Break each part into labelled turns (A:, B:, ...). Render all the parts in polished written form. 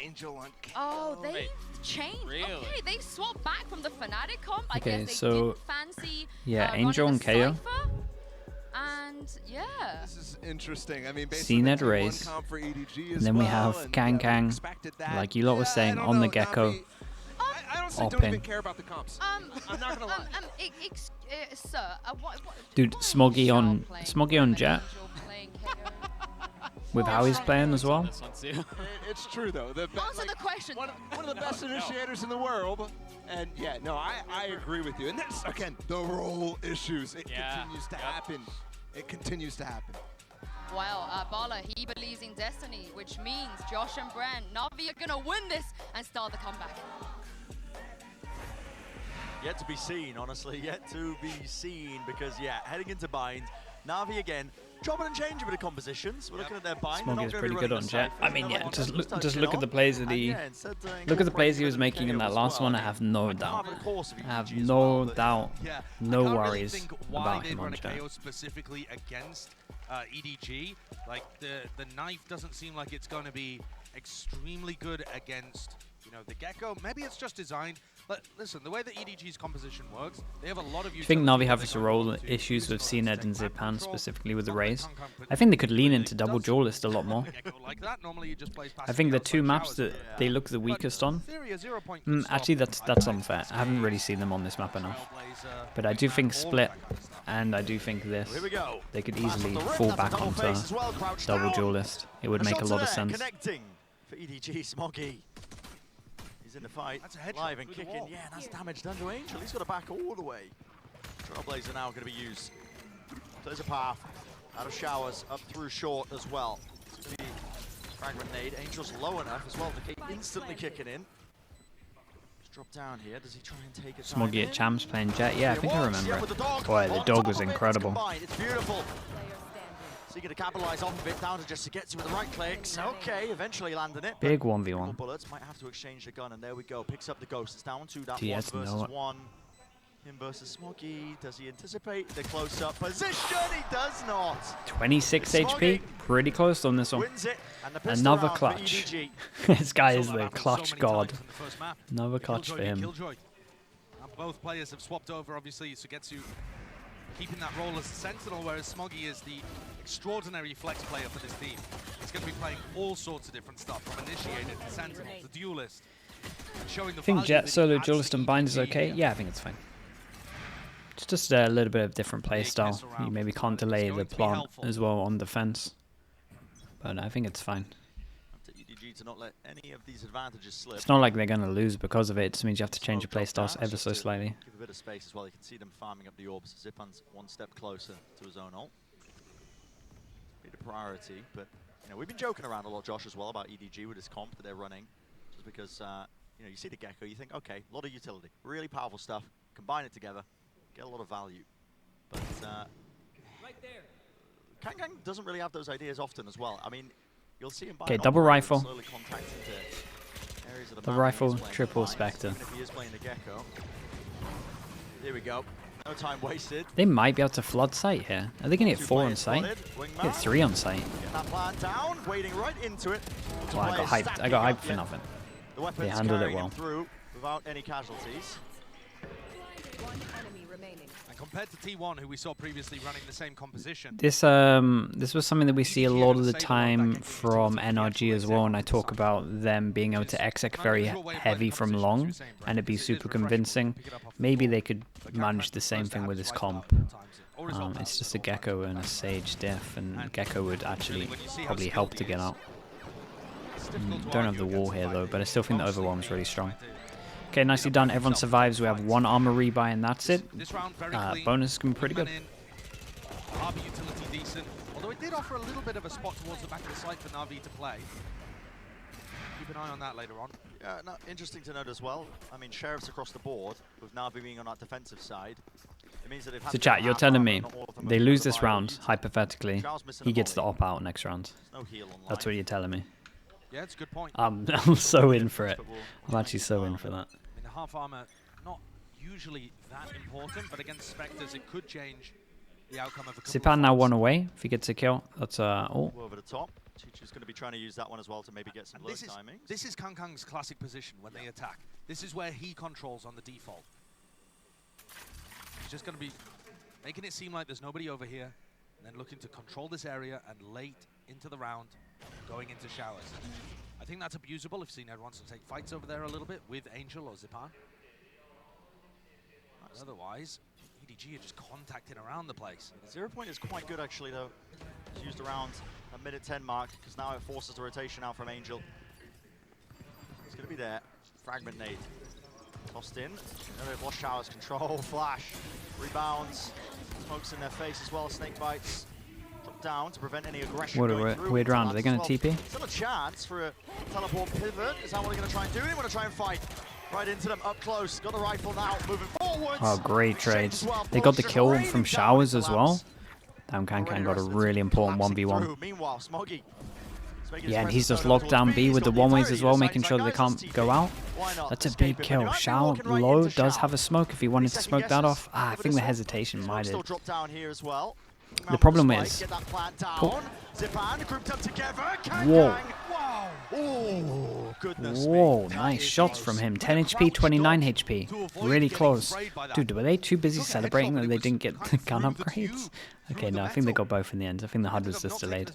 A: Angel on KO.
B: Oh, they've changed.
C: Really?
B: Okay, they've swapped back from the Fnatic comp. I
D: Okay,
B: guess they
D: so,
B: didn't fancy
D: yeah,
B: running
D: Angel
B: a
D: and KO.
B: Cypher. And yeah.
A: This is interesting. I mean, basically
D: CNED
A: the
D: raise.
A: comp for EDG as
D: And then we
A: well,
D: have
A: and,
D: Kang Kang,
A: expected that.
D: like you lot was saying,
A: I don't
D: on the
A: know,
D: Gecko.
A: Navi, I honestly don't
D: Opping.
A: even care about the comps. I'm not gonna lie.
B: Sir, what,
D: Dude,
B: why is
D: Smoggy
B: Shao
D: on
B: playing
D: Smoggy on
B: and
D: Jet
B: Angel playing KO?
D: with how he's playing as well.
C: This one too.
A: It's true though.
B: Answer the question.
A: One of the best initiators in the world. And yeah, no, I agree with you. And that's, again, the role issues. It continues to happen. It continues to happen.
B: Well, Bala, he believes in destiny, which means Josh and Brand, Navi are gonna win this and start the comeback.
E: Yet to be seen, honestly, yet to be seen, because yeah, heading into bind, Navi again, chopping and changing a bit of compositions. We're looking at their bind.
D: Smoggy is pretty good on Jet. I mean, yeah, just look at the plays that he was making in that last one. I have no doubt. I have no doubt, no worries about him on Jet.
F: Specifically against EDG, like the knife doesn't seem like it's going to be extremely good against, you know, the Gecko. Maybe it's just designed. But listen, the way that EDG's composition works, they have a lot of.
D: I think Navi have some role issues with CNED and Zipan, specifically with the raise. I think they could lean into double duelist a lot more. I think the two maps that they look the weakest on. Actually, that's unfair. I haven't really seen them on this map enough. But I do think Split, and I do think this, they could easily fall back onto double duelist. It would make a lot of sense.
E: For EDG, Smoggy. In the fight, live and kicking, yeah, that's damage done to Angel. He's got to back all the way. Trailblazer now going to be used. There's a path out of showers, up through short as well. It's going to be fragment nade. Angel's low enough as well to keep instantly kicking in. Just drop down here. Does he try and take it?
D: Smoggy at Champs playing Jet. Yeah, I think I remember it. Boy, the dog was incredible.
E: It's beautiful. So you're going to capitalize off of it, down to just to get to with the right clicks. Okay, eventually landing it.
D: Big 1v1.
E: Bullets might have to exchange the gun, and there we go. Picks up the ghost. It's down to that
D: TS
E: one versus one. Him versus Smoggy. Does he anticipate the close-up position? He does not.
D: 26 HP, pretty close on this one.
E: Wins it, and
D: another clutch. This guy is the clutch god. Another clutch for him.
F: Both players have swapped over, obviously, Sugetsu keeping that role as a sentinel, whereas Smoggy is the extraordinary flex player for this team. He's going to be playing all sorts of different stuff, from initiated to sentinel to duelist. Showing the
D: I think Jet solo duelist and bind is okay. Yeah, I think it's fine. It's just a little bit of different play style. You maybe can't delay the plant as well on defense, but I think it's fine.
E: To not let any of these advantages slip.
D: It's not like they're going to lose because of it. It just means you have to change your play styles ever so slightly.
E: Give a bit of space as well. You can see them farming up the orbs. Zipan's one step closer to his own ult. Be the priority, but you know, we've been joking around a lot, Josh, as well about EDG with his comp that they're running, just because you know, you see the Gecko, you think, okay, a lot of utility, really powerful stuff. Combine it together, get a lot of value. But right there, Kang doesn't really have those ideas often as well. I mean. You'll see him
D: okay, double rifle. The rifle, triple Spectre.
E: Here we go. No time wasted.
D: They might be able to flood site here. Are they going to get 4 on site? Get 3 on site.
E: Get that plan down, wading right into it.
D: Well, I got hyped. I got hyped for nothing. They handled it well.
E: Without any casualties.
F: And compared to T1, who we saw previously running the same composition.
D: This was something that we see a lot of the time from NRG as well, and I talk about them being able to exec very heavy from long, and it'd be super convincing. Maybe they could manage the same thing with this comp. It's just a Gecko and a Sage diff, and Gecko would actually probably help to get out. Don't have the wall here though, but I still think the overwhelm's really strong. Okay, nicely done. Everyone survives. We have 1 armor rebuy, and that's it. Bonus can be pretty good.
F: Harbor utility decent, although it did offer a little bit of a spot towards the back of the site for Navi to play. Keep an eye on that later on.
E: Yeah, no, interesting to note as well. I mean, sheriffs across the board, with Navi being on that defensive side. It means that they've had
D: so chat, you're telling me they lose this round, hypothetically, he gets the op out next round. That's what you're telling me.
F: Yeah, it's a good point.
D: I'm so in for it. I'm actually so in for that.
F: I mean, the half armor, not usually that important, but against Spectres, it could change the outcome of a couple
D: Zipan now 1 away. If he gets a kill, that's
E: over the top. Chichu's going to be trying to use that one as well to maybe get some low timings.
F: This is Kangkang's classic position when they attack. This is where he controls on the default. He's just going to be making it seem like there's nobody over here, and then looking to control this area, and late into the round, going into showers. I think that's abusable if Cnet wants to take fights over there a little bit with Angel or Zipan. Otherwise, EDG are just contacting around the place.
E: The 0 point is quite good actually though. It's used around a minute 10 mark, because now it forces the rotation out from Angel. It's going to be there. Fragment nade. Tossed in. Now they've lost showers control. Flash. Rebounds. Smokes in their face as well. Snake bites. Drop down to prevent any aggression.
D: What a weird round. Are they going to TP?
E: Still a chance for a teleport pivot. Is that what they're going to try and do? They want to try and fight. Right into them, up close. Got the rifle now, moving forwards.
D: Oh, great trades. They got the kill from showers as well. Damn, Kangkang got a really important 1v1.
E: Meanwhile, Smoggy.
D: Yeah, and he's just locked down B with the one-ways as well, making sure they can't go out. That's a big kill. Shower low does have a smoke if he wanted to smoke that off. Ah, I think the hesitation might have. The problem is... Whoa. Whoa, nice shots from him. 10 HP, 29 HP. Really close. Dude, were they too busy celebrating that they didn't get the gun upgrades? Okay, no, I think they got both in the end. I think the HUD was just delayed.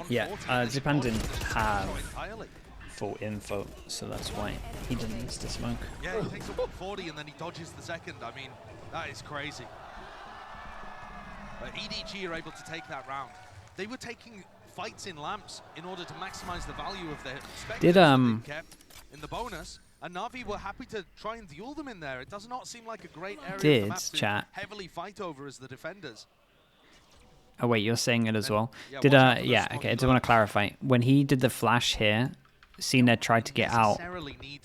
D: Yeah, Zipan didn't have full info, so that's why he didn't use the smoke.
F: Yeah, he takes a 140 and then he dodges the second. I mean, that is crazy. But EDG are able to take that round. They were taking fights in lamps in order to maximize the value of their specters that they kept in the bonus, and Navi were happy to try and duel them in there. It does not seem like a great area for the map to heavily fight over as the defenders.
D: Oh wait, you're saying it as well. Yeah, okay, I just want to clarify. When he did the flash here, Cnet tried to get out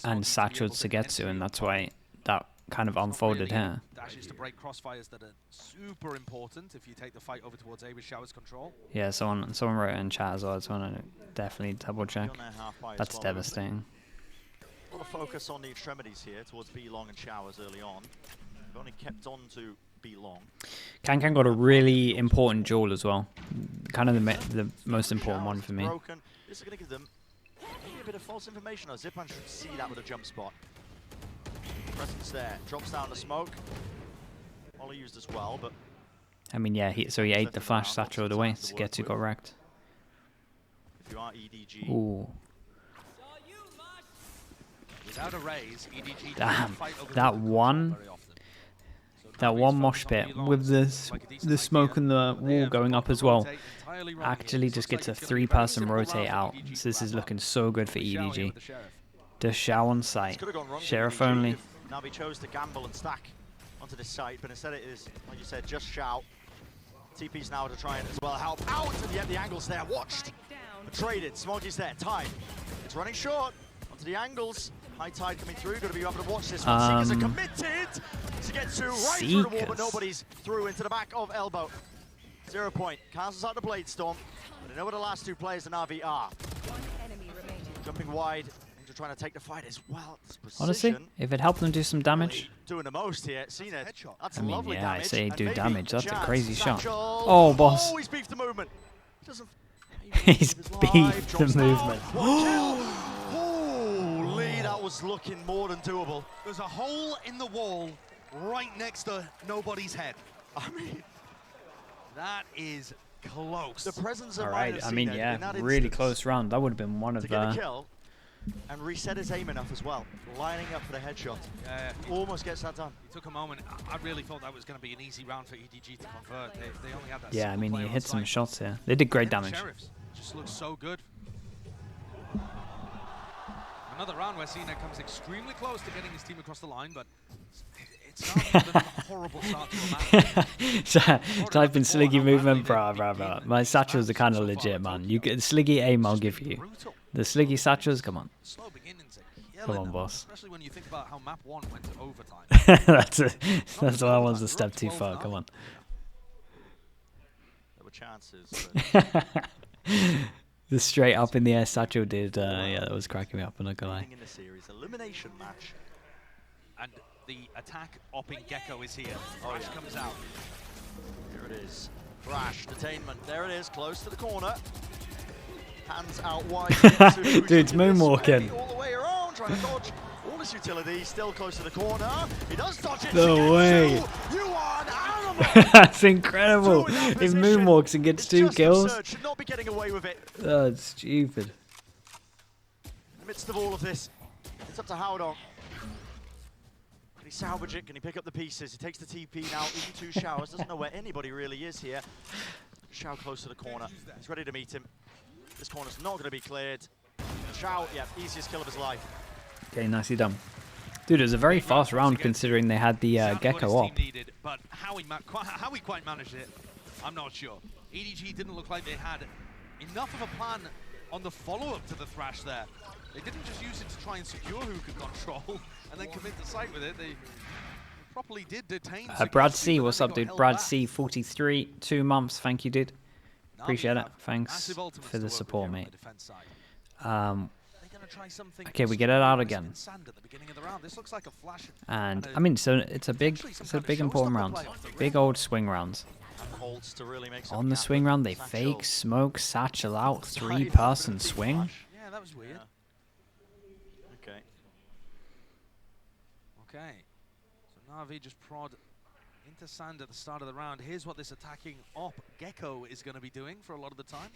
D: and satcheled Sugetsu, and that's why that kind of unfolded here.
F: Dashes to break crossfires that are super important if you take the fight over towards A with showers control.
D: Yeah, someone wrote it in chat as well. I just want to definitely double check. That's devastating.
E: A lot of focus on the extremities here towards B long and showers early on. They've only kept on to B long.
D: Kangkang got a really important duel as well. Kind of the most important one for me.
E: This is going to give them maybe a bit of false information. Zipan should see that with a jump spot. Presence there, drops down the smoke. Molly used as well, but
D: I mean, yeah, so he ate the flash satchel away. Sugetsu got wrecked.
E: If you are EDG,
D: ooh.
F: Without a raise, EDG
D: damn, that one mosh pit with the smoke and the wall going up as well actually just gets a 3-person rotate out. So this is looking so good for EDG. The Shao on site. Sheriff only.
E: Navi chose to gamble and stack onto this site, but instead it is, like you said, just Shao. TP's now to try and as well help out, and yet the angles there, watched. Traded, Smoggy's there, time. It's running short, onto the angles. High tide coming through, going to be able to watch this one. Seekers are committed to get to right through the wall, but nobody's through into the back of elbow. 0 point, cancels out the Blade Storm, but they know where the last 2 players in Navi are. Jumping wide. Trying to take the fight as well.
D: Honestly, if it helped them do some damage.
E: Doing the most here. Cnet. That's
D: I mean,
E: lovely
D: yeah,
E: damage.
D: I say do damage. That's a crazy shot.
E: Satchel.
D: Oh, boss.
E: Oh, he's beefed the movement. He doesn't.
D: He's beefed the movement.
E: Holy, that was looking more than doable.
F: There's a hole in the wall right next to nobody's head. I mean, that is close.
E: The presence of
D: all right, I mean, yeah, really close round. That would have been one of the
E: kill. And reset his aim enough as well, lining up for the headshot. Yeah, almost gets that done.
F: It took a moment. I really thought that was going to be an easy round for EDG to convert. They only had that.
D: Yeah, I mean, he hit some shots here. They did great damage.
F: Sheriffs just looks so good. Another round where Cnet comes extremely close to getting his team across the line, but it's not a horrible start to a match.
D: Type in Sliggy movement, brah. My satchels are kind of legit, man. You get Sliggy aim, I'll give you. The Sliggy satchels, come on. Come on, boss.
F: Especially when you think about how map 1 went to overtime.
D: that's why I was a step too far. Come on.
E: There were chances.
D: The straight up in the air satchel did. Yeah, that was cracking me up. I'm not gonna lie.
E: In the series, elimination match.
F: And the attack opping Gecko is here. Flash comes out.
E: Here it is. Rash, detainment. There it is, close to the corner. Hands out wide.
D: Dude's moonwalking.
E: All the way around, trying to dodge all his utility. Still close to the corner. He does dodge it.
D: No way.
E: You are an animal.
D: That's incredible. He moonwalks and gets 2 kills.
E: Absurd. Should not be getting away with it.
D: That's stupid.
E: In the midst of all of this, it's up to Howdong. Can he salvage it? Can he pick up the pieces? He takes the TP now into Showers. Doesn't know where anybody really is here. Shao close to the corner. He's ready to meet him. This corner's not going to be cleared. Shao, yeah, easiest kill of his life.
D: Okay, nicely done. Dude, it was a very fast round considering they had the Gecko up.
F: Needed, but how he quite managed it, I'm not sure. EDG didn't look like they had enough of a plan on the follow-up to the Thrash there. They didn't just use it to try and secure who could control and then commit to sight with it. They properly did detain.
D: Brad C, what's up, dude? Brad C, 43, 2 months. Thank you, dude. Appreciate it. Thanks for the support, mate. Okay, we get it out again. And I mean, so it's a big important round. Big old swing rounds. On the swing round, they fake, smoke, satchel out, 3-person swing.
F: Yeah, that was weird.
E: Okay.
F: Okay. So NAVI just prod into sand at the start of the round. Here's what this attacking op Gecko is going to be doing for a lot of the time.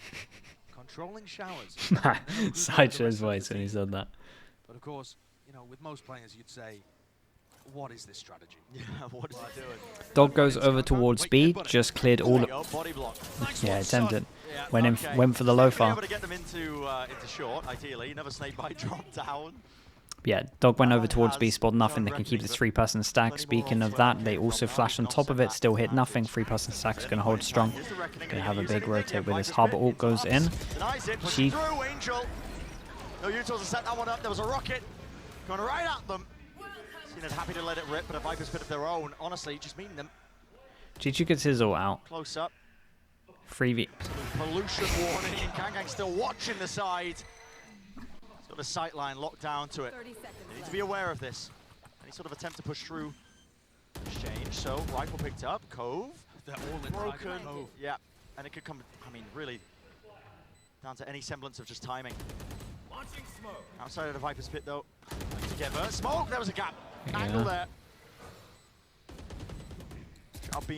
F: Controlling Showers.
D: Sideshow's voice when he said that.
F: But of course, you know, with most players you'd say, what is this strategy?
E: Yeah, what is he doing?
D: Dog goes over towards B, just cleared all of...
E: Body block.
D: Yeah, attempted. Went for the low far.
E: Able to get them into short, ideally. Another snake bite drop down.
D: Yeah, Dog went over towards B, spot nothing. They can keep the 3-person stack. Speaking of that, they also flash on top of it, still hit nothing. 3-person stack is going to hold strong. Going to have a big rotate with his hub. Ult goes in. She...
E: No utils to set that one up. There was a rocket going right at them. Cena's happy to let it rip, but a Viper's bit of their own. Honestly, just meeting them.
D: Chichu gets his ult out.
E: Close up.
D: 3v.
E: Pollution warning. Kangang still watching the side. He's got the sight line locked down to it. They need to be aware of this. Any sort of attempt to push through exchange. So rifle picked up. Cove.
F: They're all in
E: Broken. Yeah, and it could come. I mean, really down to any semblance of just timing. Outside of the Viper's pit though. Together. Smoke. There was a gap. Angle there.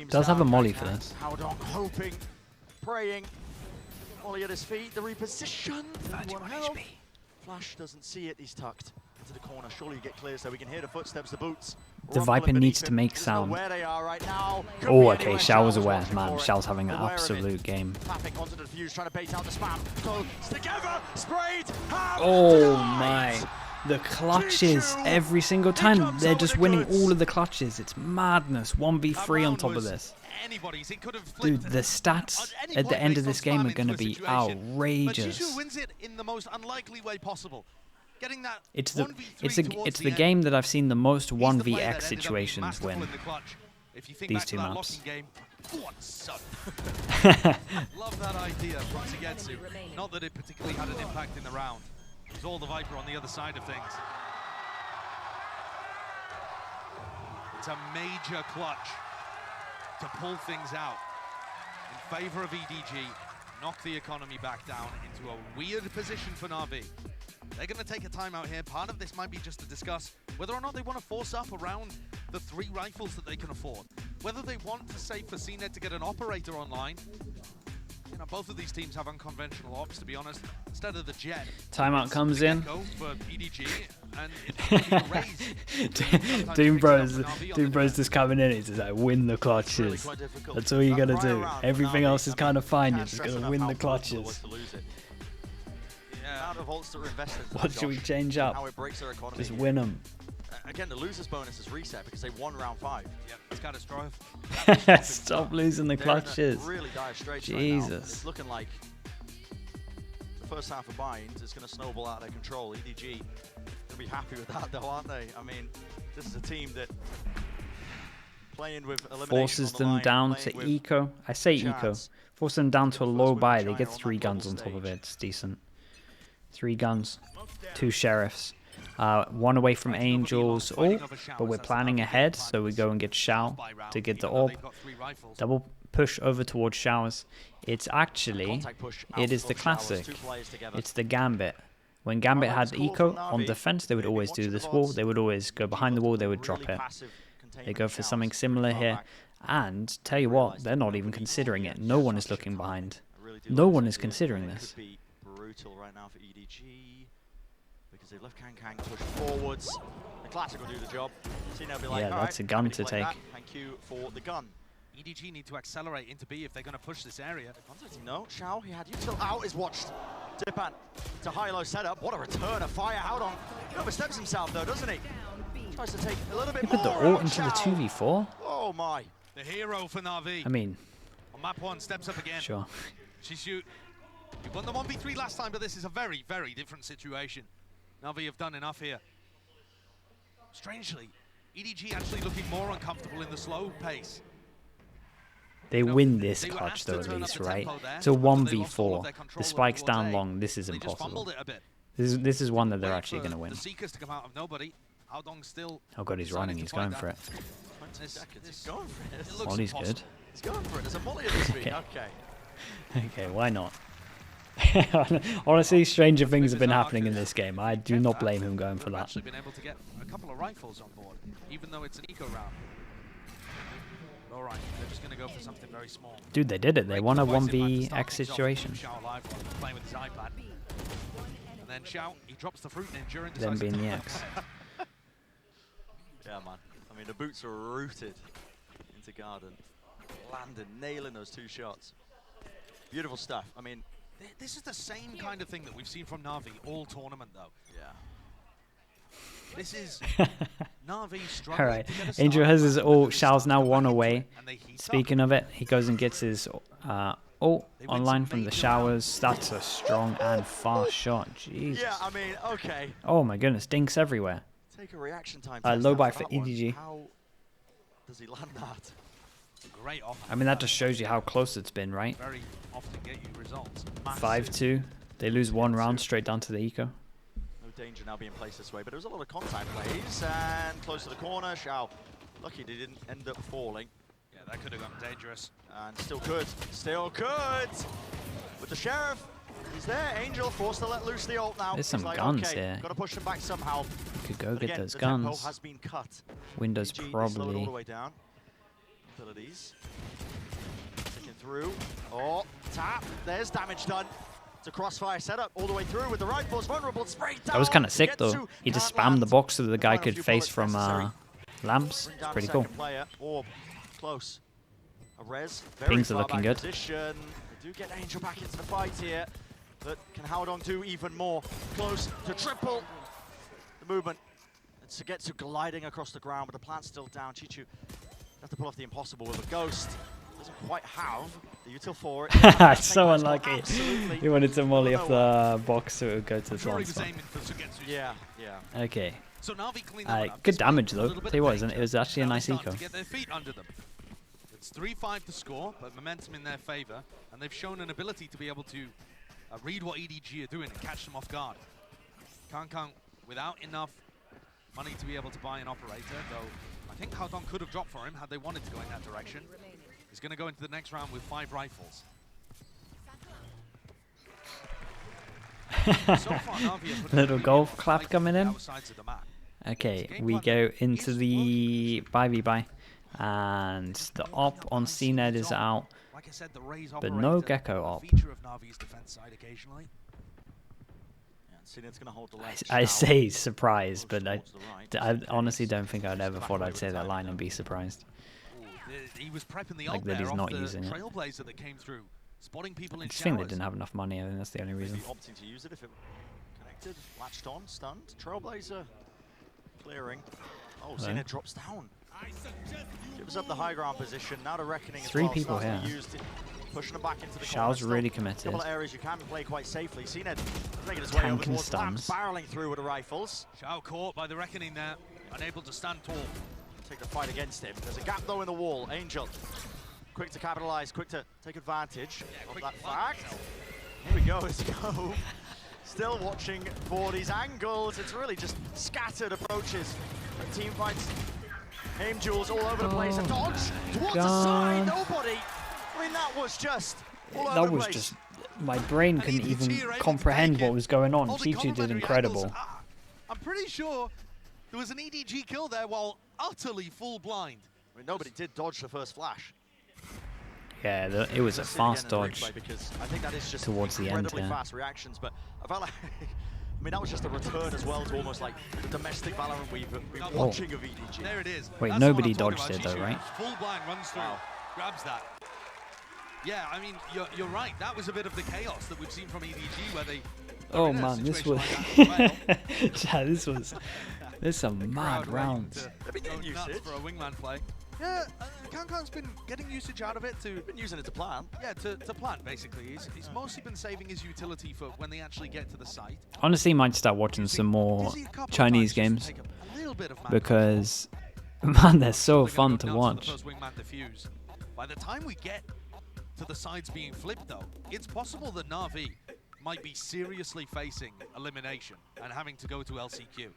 D: Does have a molly for this.
E: Howdong hoping, praying. Molly at his feet. The reposition. 31 health. Flash doesn't see it. He's tucked into the corner. Surely you get clear so we can hear the footsteps, the boots.
D: The Viper needs to make sound.
E: Where they are right now.
D: Oh, okay. Show's aware, man. Show's having an absolute game.
E: Tapping onto the defuse, trying to bait out the spam. Goes together, sprayed.
D: Oh my. The clutches every single time. They're just winning all of the clutches. It's madness. 1v3 on top of this. Dude, the stats at the end of this game are going to be outrageous.
F: But Chichu wins it in the most unlikely way possible. Getting that
D: it's the game that I've seen the most 1vx situations win. These 2 maps.
F: Love that idea from Sugetsu. Not that it particularly had an impact in the round. It was all the Viper on the other side of things. It's a major clutch to pull things out in favor of EDG, knock the economy back down into a weird position for NAVI. They're going to take a timeout here. Part of this might be just to discuss whether or not they want to force up around the 3 rifles that they can afford. Whether they want to save for CNED to get an operator online. You know, both of these teams have unconventional ops, to be honest. Instead of the Jet,
D: timeout comes in.
F: For EDG, and it's
D: Doom Bros just coming in. He's just like, win the clutches. That's all you gotta do. Everything else is kind of fine. You're just gonna win the clutches. What should we change up? Just win them.
E: Again, the loser's bonus is reset because they won round 5.
F: Yep, it's catastrophic.
D: Stop losing the clutches.
E: Really dire straits
D: Jesus.
E: right now. It's looking like the first half of bind is going to snowball out of their control. EDG will be happy with that though, aren't they? I mean, this is a team that playing with elimination
D: forces them down to eco. I say eco. Force them down to a low buy. They get 3 guns on top of it. It's decent. 3 guns, 2 sheriffs. 1 away from Angels. Oh, but we're planning ahead, so we go and get Shao to get the orb. Double push over towards Showers. It's actually, it is the classic. It's the Gambit. When Gambit had eco on defense, they would always do this wall. They would always go behind the wall. They would drop it. They go for something similar here. And tell you what, they're not even considering it. No one is looking behind. No one is considering this.
E: Brutal right now for EDG because they've left Kang push forwards. The classic will do the job. Be like,
D: yeah, that's a gun to take.
E: Thank you for the gun.
F: EDG need to accelerate into B if they're going to push this area.
E: No, Shao, he had util out, is watched. Dipan to high-low setup. What a return of fire out on. He oversteps himself though, doesn't he? Tries to take a little bit more.
D: Put the ult into the 2v4.
E: Oh my.
F: The hero for NAVI.
D: I mean,
F: on map 1, steps up again.
D: Sure.
F: Shishu, you won the 1v3 last time, but this is a very, very different situation. NAVI have done enough here. Strangely, EDG actually looking more uncomfortable in the slow pace.
D: They win this clutch though, at least, right? It's a 1v4. The spike's down long. This is impossible. This is one that they're actually going to win. Oh god, he's running. He's going for it.
E: He's going for it.
D: Molly's good.
E: He's going for it. There's a Molly at this speed. Okay.
D: Okay, why not? Honestly, stranger things have been happening in this game. I do not blame him going for that.
F: Actually been able to get a couple of rifles on board, even though it's an eco round. All right, they're just going to go for something very small.
D: Dude, they did it. They won a 1vx situation.
F: Playing with his iPad. And then Xiao, he drops the fruit ninja during
D: Them being the X.
E: Yeah, man. I mean, the boots are rooted into Garden. Landed, nailing those 2 shots. Beautiful stuff. I mean,
F: this is the same kind of thing that we've seen from NAVI all tournament, though.
E: Yeah.
F: This is NAVI struggling.
D: Alright, Angel has his ult. Xiao's now 1 away. Speaking of it, he goes and gets his ult online from the Showers. That's a strong and fast shot. Jeez.
E: Yeah, I mean, okay.
D: Oh my goodness, dinks everywhere.
E: Take a reaction time.
D: Low buy for EDG.
E: How does he land that?
F: Great off.
D: I mean, that just shows you how close it's been, right?
F: Very often get you results.
D: 5-2. They lose 1 round straight down to the eco.
E: No danger now being placed this way, but there was a lot of contact plays and close to the corner. Xiao, lucky they didn't end up falling.
F: Yeah, that could have gone dangerous.
E: And still could. Still could. With the sheriff, he's there. Angel forced to let loose the ult now.
D: There's some
E: like,
D: guns
E: okay,
D: here.
E: Got to push them back somehow.
D: Could go get those
E: the
D: guns.
E: tempo has been cut.
D: Windows
E: EDG,
D: probably.
E: all the way down. Abilities. Sticking through. Oh, tap. There's damage done. It's a crossfire setup all the way through with the rifles. Vulnerable. Spray down.
D: That was kind of sick though. He just spammed the box so that the guy could face from lamps. It's pretty cool.
E: Orb. Close. A res.
D: Pings are looking good.
E: Position. They do get Angel back into the fight here. But can Howdong do even more? Close to triple the movement. It's Sugetsu gliding across the ground, but the plant's still down. Chichu have to pull off the impossible with a ghost. Doesn't quite have the util for it.
D: It's so unlucky. He wanted to molly off the box so it would go to the plant spot.
E: Yeah, yeah.
D: Okay.
F: So NAVI clean that up.
D: Good damage though. Tell you what, it was actually a nice eco.
F: Get their feet under them. It's 3-5 to score, but momentum in their favor, and they've shown an ability to be able to read what EDG are doing and catch them off guard. Kang without enough money to be able to buy an operator, though I think Howdong could have dropped for him had they wanted to go in that direction. He's going to go into the next round with 5 rifles. So far, NAVI
D: Little golf clap coming in. Okay, we go into the 5v and the op on CNED is out,
F: like I said, the Raze
D: but no
F: operator,
D: Gecko op.
F: feature of NAVI's defense side occasionally.
D: I say surprised, but I honestly don't think I'd ever thought I'd say that line and be surprised.
F: He was prepping the
D: Like that he's not using it.
F: Trailblazer that came through, spotting people in
D: I just think they didn't have enough money. I think that's the only reason.
E: Opting to use it if it connected, latched on, stunned. Trailblazer clearing. Oh, Xena drops down. Gives up the high ground position. Now to Reckoning.
D: 3 people here.
E: Pushing them back into the
D: Xiao's really committed.
E: A couple of areas you can play quite safely. CNED making his way over towards Lamps, barreling through with the rifles.
F: Xiao caught by the Reckoning there, unable to stand tall.
E: Take the fight against him. There's a gap though in the wall. Angel, quick to capitalize, quick to take advantage of that fact. Here we go, let's go. Still watching for these angles. It's really just scattered approaches. Team fights, aim duels all over the place. A dodge towards the side, nobody. mean, that was just
D: That was just... My brain couldn't even comprehend what was going on. Chi-Chi did incredible.
F: I'm pretty sure there was an EDG kill there while utterly full blind.
E: I mean, nobody did dodge the first flash.
D: Yeah, it was a fast dodge
E: because I think that is just
D: towards the end.
E: Incredibly fast reactions, but I felt like, I mean, that was just a return as well to almost like the domestic Valorant we've been watching of EDG.
F: There it is.
D: Wait,
F: That's
D: nobody dodged it though, right?
F: Full blind runs through, grabs that. Yeah, I mean, you're right. That was a bit of the chaos that we've seen from EDG where they.
D: Oh man, this was. Yeah, this is some mad rounds.
E: They've been getting usage
F: for a wingman play. Yeah, Kankan's been getting usage out of it to.
E: Been using it to plan.
F: Yeah, to plant basically. He's mostly been saving his utility for when they actually get to the site.
D: Honestly, might start watching some more Chinese games because, man, they're so fun to watch.
F: By the time we get to the sides being flipped, though, it's possible that NAVI might be seriously facing elimination and having to go to LCQ.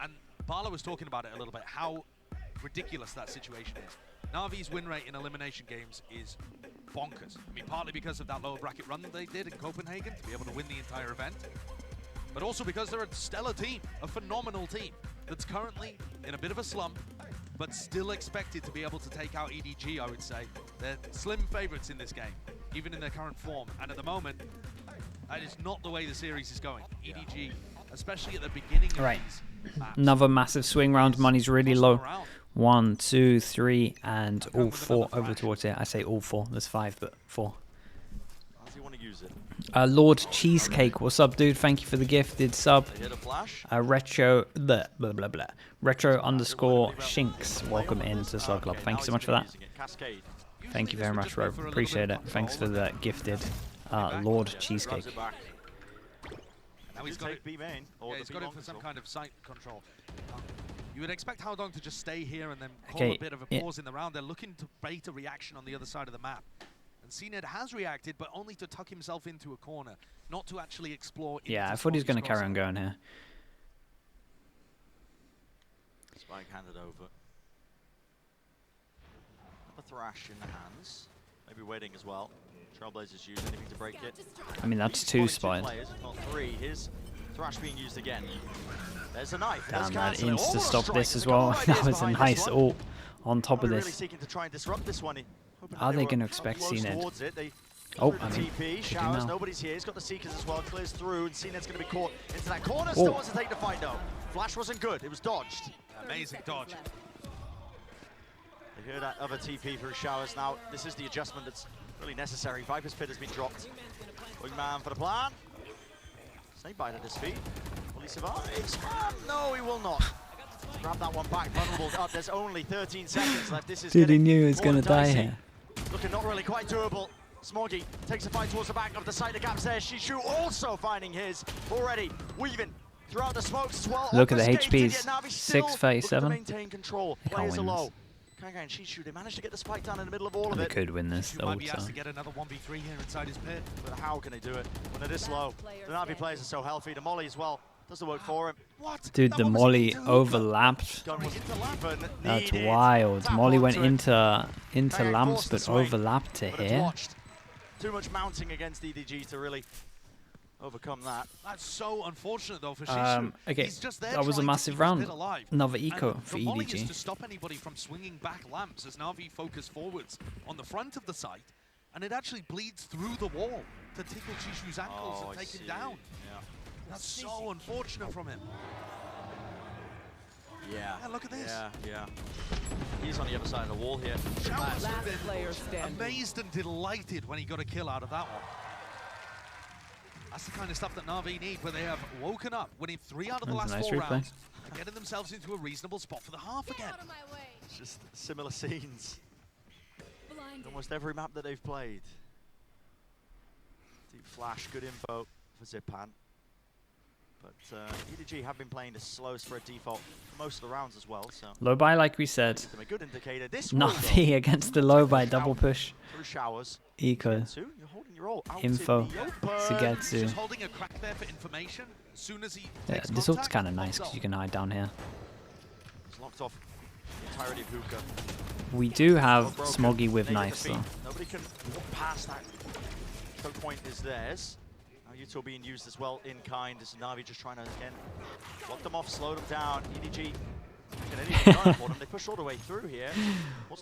F: And Bala was talking about it a little bit, how ridiculous that situation is. NAVI's win rate in elimination games is bonkers. I mean, partly because of that lower bracket run that they did in Copenhagen to be able to win the entire event, but also because they're a stellar team, a phenomenal team that's currently in a bit of a slump, but still expected to be able to take out EDG, I would say. They're slim favorites in this game, even in their current form. And at the moment, that is not the way the series is going. EDG, especially at the beginning of these maps,
D: another massive swing round. Money's really low. 1, 2, 3, and all 4 over towards it. I say all 4. There's 5, but 4.
E: How does he want to use it?
D: Lord Cheesecake, what's up, dude? Thank you for the gifted sub. Retro, blah, blah, blah, blah. Retro underscore Shinks, welcome into Slug Club. Thank you so much for that. Thank you very much, bro. Appreciate it. Thanks for the gifted Lord Cheesecake.
F: Now he's got it. He's got it for some kind of sight control. You would expect Haldong to just stay here and then call a bit of a pause in the round. They're looking to bait a reaction on the other side of the map. And CNED has reacted, but only to tuck himself into a corner, not to actually explore.
D: Yeah, I thought he was going to carry on going here.
E: Spike handed over. A thrash in the hands. Maybe waiting as well. Trailblazers use anything to break it.
D: I mean, that's 2 spotted.
E: Not 3. Here's thrash being used again. There's a knife.
D: Damn, that insta-stop this as well. That was a nice ult on top of this.
E: Really seeking to try and disrupt this one.
D: Are they going to expect CNED? Oh, I mean,
E: TP, showers, nobody's here. He's got the Seekers as well, clears through, and CNED's going to be caught into that corner. Still wants to take the fight, though. Flash wasn't good. It was dodged.
F: Amazing dodge.
E: They hear that other TP through showers. Now, this is the adjustment that's really necessary. Viper's Pit has been dropped. Wingman for the plan. Snakebite at his feet. Will he survive? No, he will not. Grab that one back, vulnerable up. There's only 13 seconds left. This is
D: dude, he knew he was going to die here.
E: Looking not really quite doable. Smoggy takes a fight towards the back of the site. The gap's there. Shishu also finding his already. Weaving throughout the smokes as well.
D: Look at the HPs. 637.
E: Maintain control. Players are low. Kanka and Shishu, they managed to get the spike down in the middle of all of it.
D: They could win this.
F: Might be asked to get another 1v3 here inside his pit.
E: But how can they do it when they're this low? The NAVI players are so healthy. The Molly as well. Does the work for him.
F: What?
D: Dude, the Molly overlapped. That's wild. Molly went into lamps, but overlapped to here.
E: Too much mounting against EDG to really overcome that.
F: That's so unfortunate though for Shishu.
D: Okay, that was a massive round. Another eco for EDG.
F: Molly is to stop anybody from swinging back lamps as NAVI focus forwards on the front of the site, and it actually bleeds through the wall to tickle Shishu's ankles and take him down.
E: Yeah.
F: That's so unfortunate from him.
E: Yeah.
F: Yeah, look at this.
E: Yeah. He's on the other side of the wall here.
F: Last player standing. Amazed and delighted when he got a kill out of that one. That's the kind of stuff that NAVI need, where they have woken up, winning 3 out of the last 4 rounds, and getting themselves into a reasonable spot for the half again.
E: It's just similar scenes. Almost every map that they've played. Deep flash, good info for Zipan. But EDG have been playing the slowest for a default for most of the rounds as well. So
D: low buy, like we said.
E: A good indicator. This
D: NAVI against the low buy double push.
E: Through showers.
D: Eco.
E: You're holding your ult.
D: Info. Sugetsu.
F: Just holding a crack there for information. As soon as he
D: yeah, this ult's kind of nice because you can hide down here.
E: It's locked off the entirety of Hookah.
D: We do have Smoggy with knives, though.
E: Nobody can walk past that. Choke point is theirs. Now Util being used as well in kind. This is Navi just trying to, again, block them off, slow them down. EDG can anything done for them. They push all the way through here.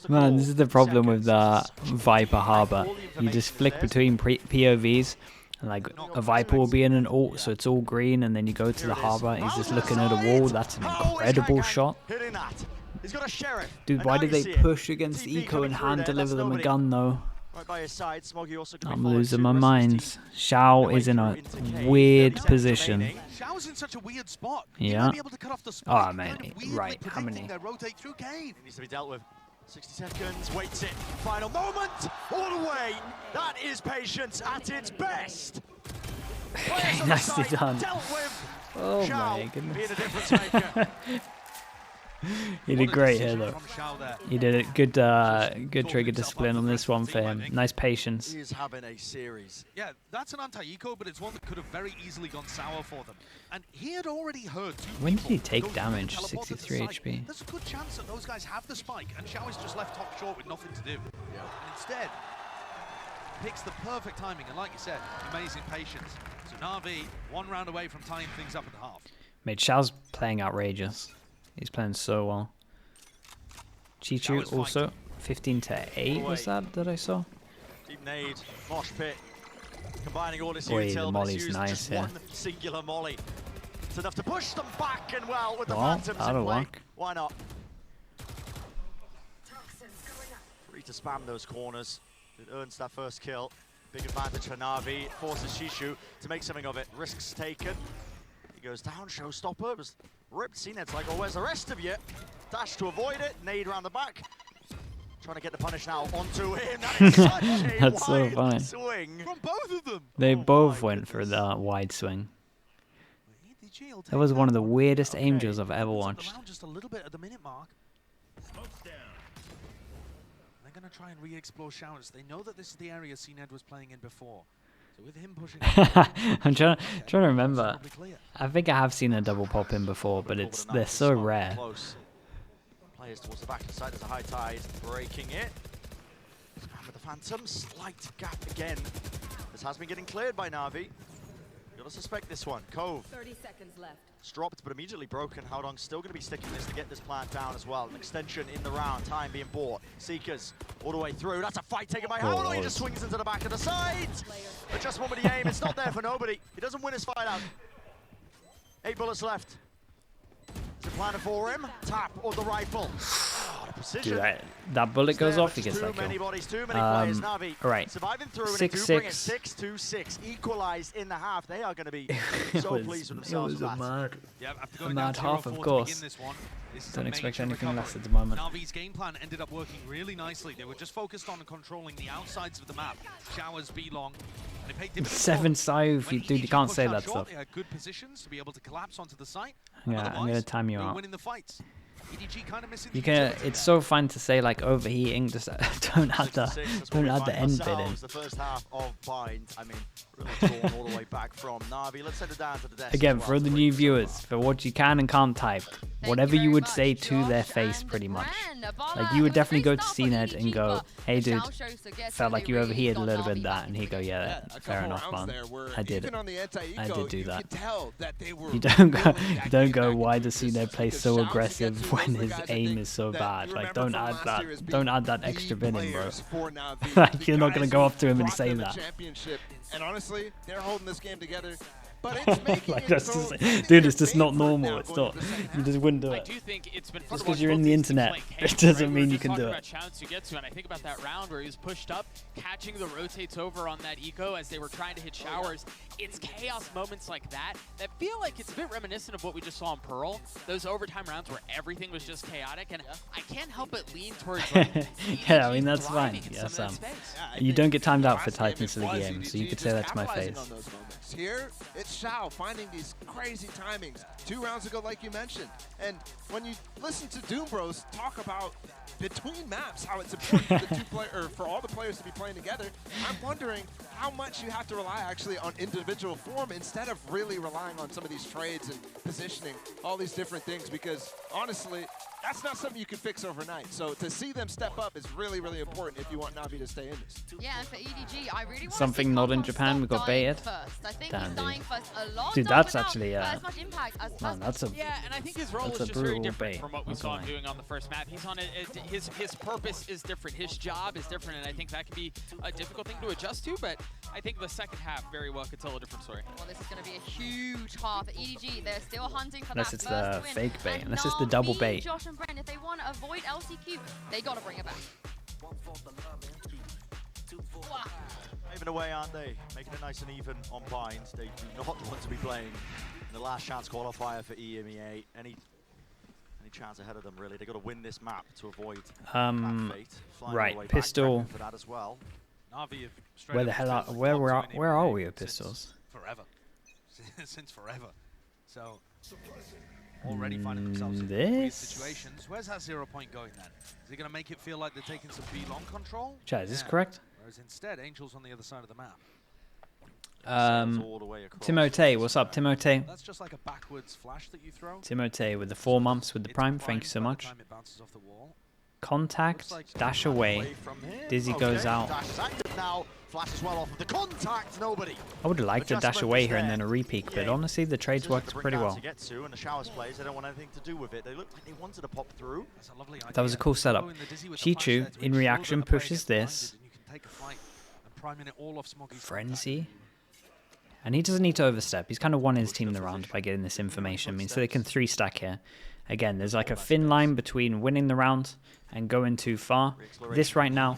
D: Man, this is the problem with the Viper Harbor. You just flick between POVs. And like a Viper will be in an ult, so it's all green, and then you go to the harbor, he's just looking at a wall. That's an incredible shot. Dude, why did they push against Eco and hand deliver them a gun though? I'm losing my mind. Shao is in a weird position.
F: Shao's in such a weird spot.
D: Yeah. Oh
F: man,
D: right, how many?
E: Needs to be dealt with. 60 seconds, waits it, final moment, all the way. That is patience at its best.
D: Okay, nicely done. Oh my goodness. He did great here though. He did it. Good trigger discipline on this one for him. Nice patience.
E: He is having a series.
F: Yeah, that's an anti-eco, but it's one that could have very easily gone sour for them. And he had already heard two
D: When did he take damage? 63 HP.
F: There's a good chance that those guys have the spike, and Shao is just left top short with nothing to do. Yeah. And instead, picks the perfect timing, and like you said, amazing patience. So Navi, 1 round away from tying things up at the half.
D: Mate, Shao's playing outrageous. He's playing so well. Chichu also 15-8 was that I saw?
E: Deep nade, mosh pit, combining all this
D: Wait,
E: util,
D: the molly's nice,
E: just
D: yeah.
E: one singular molly. It's enough to push them back, and well, with the
D: Well,
E: phantoms
D: that'll
E: in play,
D: work.
E: why not? Free to spam those corners. It earns that first kill. Big advantage for Navi. Forces Shishu to make something of it. Risks taken. He goes down. Showstopper was ripped. CNED's like, oh, where's the rest of you? Dash to avoid it. Nade around the back. Trying to get the punish now onto him. That is such a
D: That's so
E: wide
D: funny.
E: swing.
F: From both of them.
D: They
F: Oh
D: both
F: my
D: went for
F: goodness.
D: that wide swing.
F: EDG will take
D: That was one of the
F: one.
D: weirdest
F: Okay.
D: angels I've ever
F: It's
D: watched.
F: around just a little bit at the minute mark. They're going to try and re-explore showers. They know that this is the area CNED was playing in before. So with him pushing,
D: I'm trying to remember.
F: probably clear.
D: I think I have seen a double pop in before, but they're so rare.
E: Close. Players towards the back of the side. There's a high tide breaking it. And with the Phantom, slight gap again. This has been getting cleared by Navi. You'll suspect this one. Cove.
B: 30 seconds left.
E: It's dropped, but immediately broken. Howdong's still going to be sticking this to get this plant down as well. An extension in the round. Time being bought. Seekers all the way through. That's a fight taken by Howdong. He just swings into the back of the side. Adjustment with the aim. It's not there for nobody. He doesn't win his fight out. 8 bullets left. Is it planted for him? Tap or the rifle. Oh, the precision.
D: Dude, that bullet goes off, he gets that
E: Too many
D: kill.
E: bodies, too many players. Navi
D: Alright,
E: surviving through and they do bring it
D: 6-6.
E: 6-2-6. Equalized in the half. They are going to be so pleased with themselves.
D: It was a mad.
F: Yeah, after
D: A
F: going
D: mad
F: down
D: half,
F: 0-4
D: of
F: to
D: course.
F: begin this one, this is
D: Don't
F: a
D: expect
F: major
D: anything less
F: recovery.
D: at the moment.
F: Navi's game plan ended up working really nicely. They were just focused on controlling the outsides of the map. Showers, B-long. And they paid dividends.
D: 7 Sayu,
F: When
D: dude, you
F: EDG
D: can't
F: pushed
D: say
F: out
D: that
F: short,
D: stuff.
F: They had good positions to be able to collapse onto the site.
D: Yeah, I'm gonna
F: Otherwise,
D: time you
F: they were
D: out.
F: winning the fights. EDG kind of missing
D: You
F: the
D: can.
F: utility
D: It's
F: there.
D: so fun to say like overheating. Just don't add the end bit in.
E: The first half of Bind. I mean, really drawn all the way back from Navi. Let's send it down to the desk.
D: Again,
E: as
D: for
E: well.
D: the new viewers, for what you can and can't type, whatever you would say to their face, pretty much. Like you would definitely go to CNED and go, "Hey, dude, felt like you overheated a little bit of that," and he'd go, "Yeah, fair enough, man. I did it. I did do that." You don't go. Why does CNED play so aggressive when his aim is so bad? Like, don't add that. Don't add that extra bit in, bro. Like, you're not gonna go up to him and say that.
A: And honestly, they're holding this game together. But it's making
D: Like
A: it
D: that's
A: so
D: just, dude, it's just not normal. It's not. You just wouldn't do
C: I
D: it.
C: do think it's been
D: Just because you're in the internet, it doesn't mean you can do it.
C: Chance to get to, and I think about that round where he was pushed up, catching the rotates over on that eco as they were trying to hit showers. It's chaos moments like that that feel like it's a bit reminiscent of what we just saw in Pearl. Those overtime rounds where everything was just chaotic, and I can't help but lean towards like,
D: Yeah, I
C: EDG
D: mean, that's
C: thriving
D: fine.
C: in
D: Yeah,
C: some of
D: Sam.
C: that space.
D: You don't get timed out for typing to the game, so you could say that to my face.
A: Here, it's Shao finding these crazy timings. 2 rounds ago, like you mentioned. And when you listen to Doom Bros talk about between maps, how it's important for the for all the players to be playing together, I'm wondering, how much you have to rely actually on individual form instead of really relying on some of these trades and positioning, all these different things, because honestly, that's not something you can fix overnight. So to see them step up is really, really important if you want Navi to stay in this.
B: Yeah, and for EDG, I really want
D: Something not in Japan, we got baited.
B: I think he's dying first a lot.
D: Dude, that's actually
B: as much impact as
D: man, that's a
C: yeah, and I think his role is just very different from what we saw him doing on the first map. He's on his purpose is different, his job is different, and I think that can be a difficult thing to adjust to. But I think the second half very well could tell a different story.
B: Well, this is going to be a huge half. EDG, they're still hunting for
D: unless
B: that
D: it's
B: first
D: the
B: win.
D: fake bait,
B: And
D: unless it's the double
B: Navi,
D: bait.
B: Josh and Brent, if they want to avoid LCQ, they got to bring it back. Wow.
E: Paving away, aren't they? Making it nice and even on Pines. They do not want to be playing in the last chance qualifier for EMEA. Any chance ahead of them, really. They got to win this map to avoid that fate.
D: Right, Pistol.
E: For that as well.
F: Navi
D: Where the hell are where are we at Pistols?
F: Forever. Since forever. So already finding themselves in
D: this
F: weird situations. Where's that 0 point going then? Is he going to make it feel like they're taking some B long control?
D: Chat, is this correct?
F: Whereas instead, Angel's on the other side of the map.
E: All the way across.
D: Timote, what's up, Timote?
F: That's just like a backwards flash that you throw.
D: Timote with the 4 months with the prime, thank you so much.
F: Time it bounces off the wall.
D: Contact, dash away, Dizzy goes out.
E: Dash is active now. Flash as well off of the contact. Nobody.
D: I would have liked a dash away here and then a repeat, but honestly the trades worked pretty well.
E: To get to, and the Showers plays, they don't want anything to do with it. They look like they wanted to pop through.
F: That's a lovely idea.
D: That was a cool setup. Chichu, in reaction, pushes this. Frenzy. And he doesn't need to overstep. He's kind of won his team the round by getting this information. I mean, so they can 3-stack here. Again, there's like a thin line between winning the round and going too far. This right now,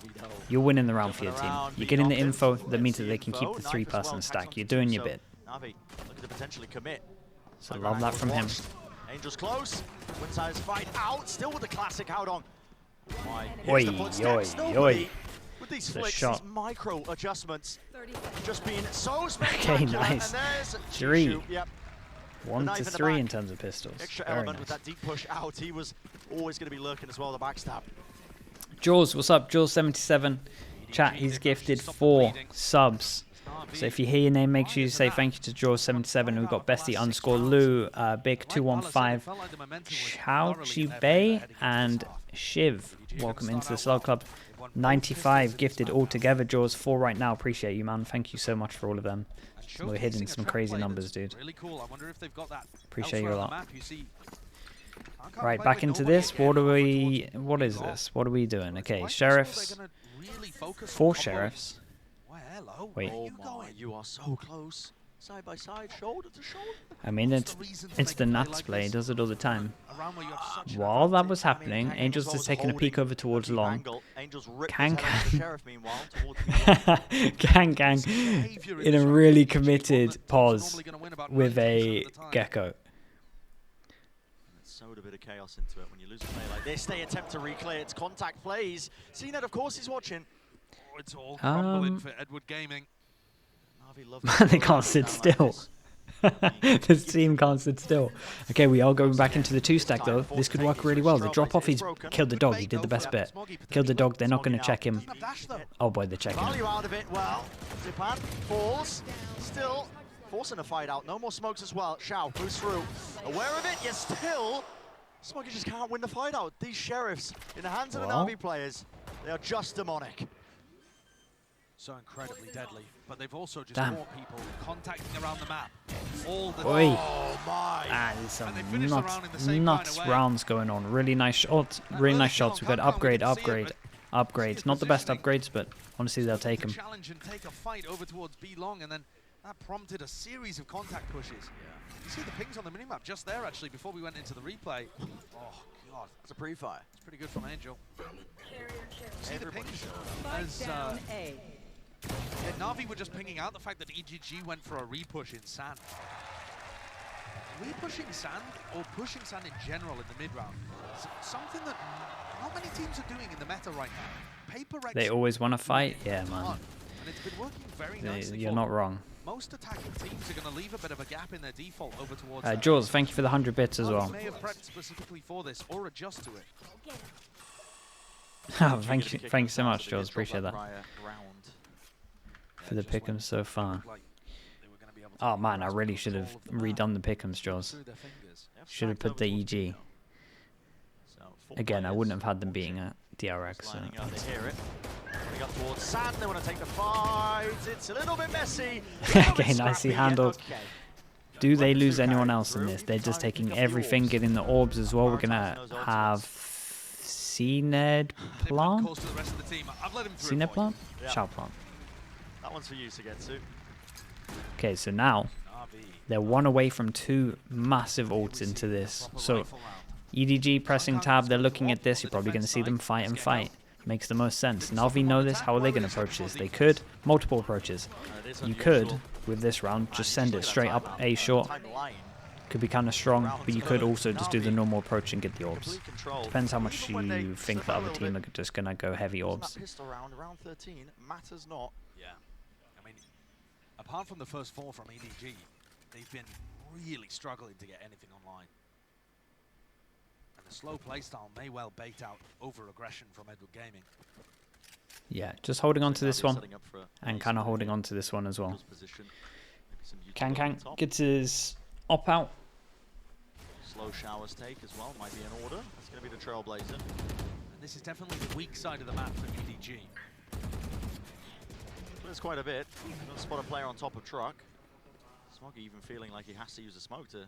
D: you're winning the round for your team. You're getting the info that means that they can keep the 3-person stack. You're doing your bit.
E: Navi looking to potentially commit.
D: So love that from him.
E: Angel's close. Winside's fight out. Still with the classic out on.
D: Oi, oi, oi.
E: With these flicks, these micro adjustments, just being so
D: spectacular. Okay, nice.
E: And there's
D: 3.
E: Yep.
D: 1 to 3 in terms of pistols.
E: Extra
D: Very
E: element
D: nice.
E: with that deep push out. He was always going to be lurking as well, the backstab.
D: Jules, what's up? Jules77. Chat, he's gifted 4 subs. So if you hear your name, make sure you say thank you to Jules77. We've got Bestie_Lou, Big215, Chao Bay, and Shiv. Welcome into the Slug Club. 95 gifted all together. Jaws 4 right now. Appreciate you, man. Thank you so much for all of them. We're hitting some crazy numbers, dude. Appreciate you a lot. Right, back into this. What is this? What are we doing? Okay, sheriffs. 4 sheriffs. Wait.
E: Oh my, you are so close. Side by side, shoulder to shoulder.
D: I mean, it's the nuts play. He does it all the time. While that was happening, Angels is taking a peek over towards long. Gang in a really committed pause with a gecko.
E: Sowed a bit of chaos into it when you lose a play like this. They attempt to reclear. It's contact plays. CNET, of course, is watching.
F: Oh, it's all crumbling for Edward Gaming.
D: They can't sit still. This team can't sit still. Okay, we are going back into the 2-stack though. This could work really well. The drop off, he's killed the dog. He did the best bit. Killed the dog. They're not going to check him. Oh boy, they're checking him.
E: Value out of it. Well, Zipan falls. Still forcing a fight out. No more smokes as well. Shao moves through. Aware of it, yet still. Smokey just can't win the fight out. These sheriffs in the hands of the Navi players, they are just demonic.
F: So incredibly deadly, but they've also just more people contacting around the map all the
D: time.
E: Oh my!
D: Ah, there's some nuts rounds going on. Really nice shots. Really nice shots. We've got upgrade. Not the best upgrades, but honestly, they'll take them.
F: Challenge and take a fight over towards B long, and then that prompted a series of contact pushes. Yeah. You see the pings on the minimap just there, actually, before we went into the replay. Oh god,
E: it's a pre-fire.
F: It's pretty good from Angel. See the pings as. Yeah, Navi were just pinging out the fact that EDG went for a repush in sand. Repushing sand, or pushing sand in general in the mid-round, is something that not many teams are doing in the meta right now. Paper
D: they always want to fight? Yeah, man.
F: And it's been working very nicely.
D: You're not wrong.
F: Most attacking teams are going to leave a bit of a gap in their default over towards
D: Jaws, thank you for the 100 bits as well.
F: May have prepped specifically for this, or adjust to it.
D: Oh, thank you so much, Jaws. Appreciate that. for the pick'ems so far. Oh man, I really should have redone the pick'ems, Jaws. Should have put the EG. Again, I wouldn't have had them beating at DRX. So.
E: They hear it. Coming up towards Sand, they want to take the fight. It's a little bit messy.
D: Okay, nicely handled. Okay. Do they lose anyone else in this? They're just taking everything, getting the orbs as well. We're gonna have CNED Plant? CNED Plant? Shao Plant.
E: That one's for you to get to.
D: Okay, so now they're one away from 2 massive ults into this. So EDG pressing tab, they're looking at this. You're probably going to see them fight and fight. Makes the most sense. NAVI know this. How are they going to approach this? They could. Multiple approaches. You could, with this round, just send it straight up A short. Could be kind of strong, but you could also just do the normal approach and get the orbs. Depends how much you think the other team are just going to go heavy orbs.
E: Round 13 matters not.
F: Yeah. I mean, apart from the first 4 from EDG, they've been really struggling to get anything online. And the slow playstyle may well bait out over-aggression from Edward Gaming.
D: Yeah, just holding on to this one, and kind of holding on to this one as well. Kang gets his op out.
E: Slow showers take as well, might be in order. It's going to be the Trailblazer.
F: And this is definitely the weak side of the map for EDG.
E: There's quite a bit. Don't spot a player on top of truck. Smoggy even feeling like he has to use a smoke to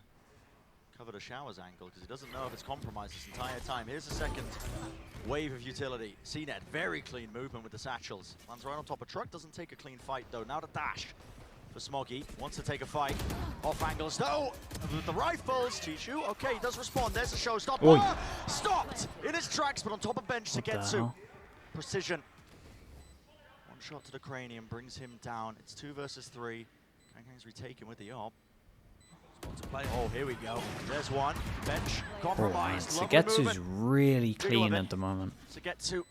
E: cover the showers angle because he doesn't know if it's compromised this entire time. Here's the second wave of utility. CNED, very clean movement with the satchels. Lands right on top of truck, doesn't take a clean fight though. Now the dash for Smoggy. Wants to take a fight. Off angles, no! With the rifles, Chishu. Okay, he does respond. There's a showstopper. Stopped in his tracks, but on top of bench to get to. Precision. One shot to the cranium brings him down. It's 2 versus 3. Kang's retaken with the op. Oh, here we go. There's one. Bench. Compromised.
D: Sugetsu's really clean at the moment.
E: Sugetsu.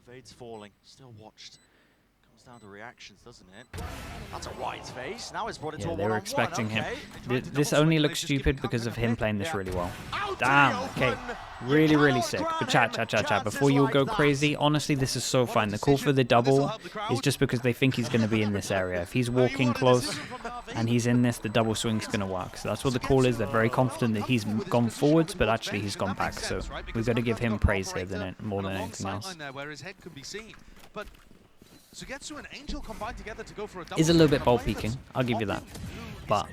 E: Evades falling. Still watched. Comes down to reactions, doesn't it? That's a wide face. Now it's brought it to a
D: they were expecting him. This only looks stupid because of him playing this really well. Damn. Okay. Really, really sick. But chat. Before you go crazy, honestly, this is so fine. The call for the double is just because they think he's going to be in this area. If he's walking close and he's in this, the double swing's going to work. So that's what the call is. They're very confident that he's gone forwards, but actually he's gone back. So we've got to give him praise here more than anything else.
F: Sugetsu and Angel combined together to go for a double.
D: Is a little bit ball peaking, I'll give you that. But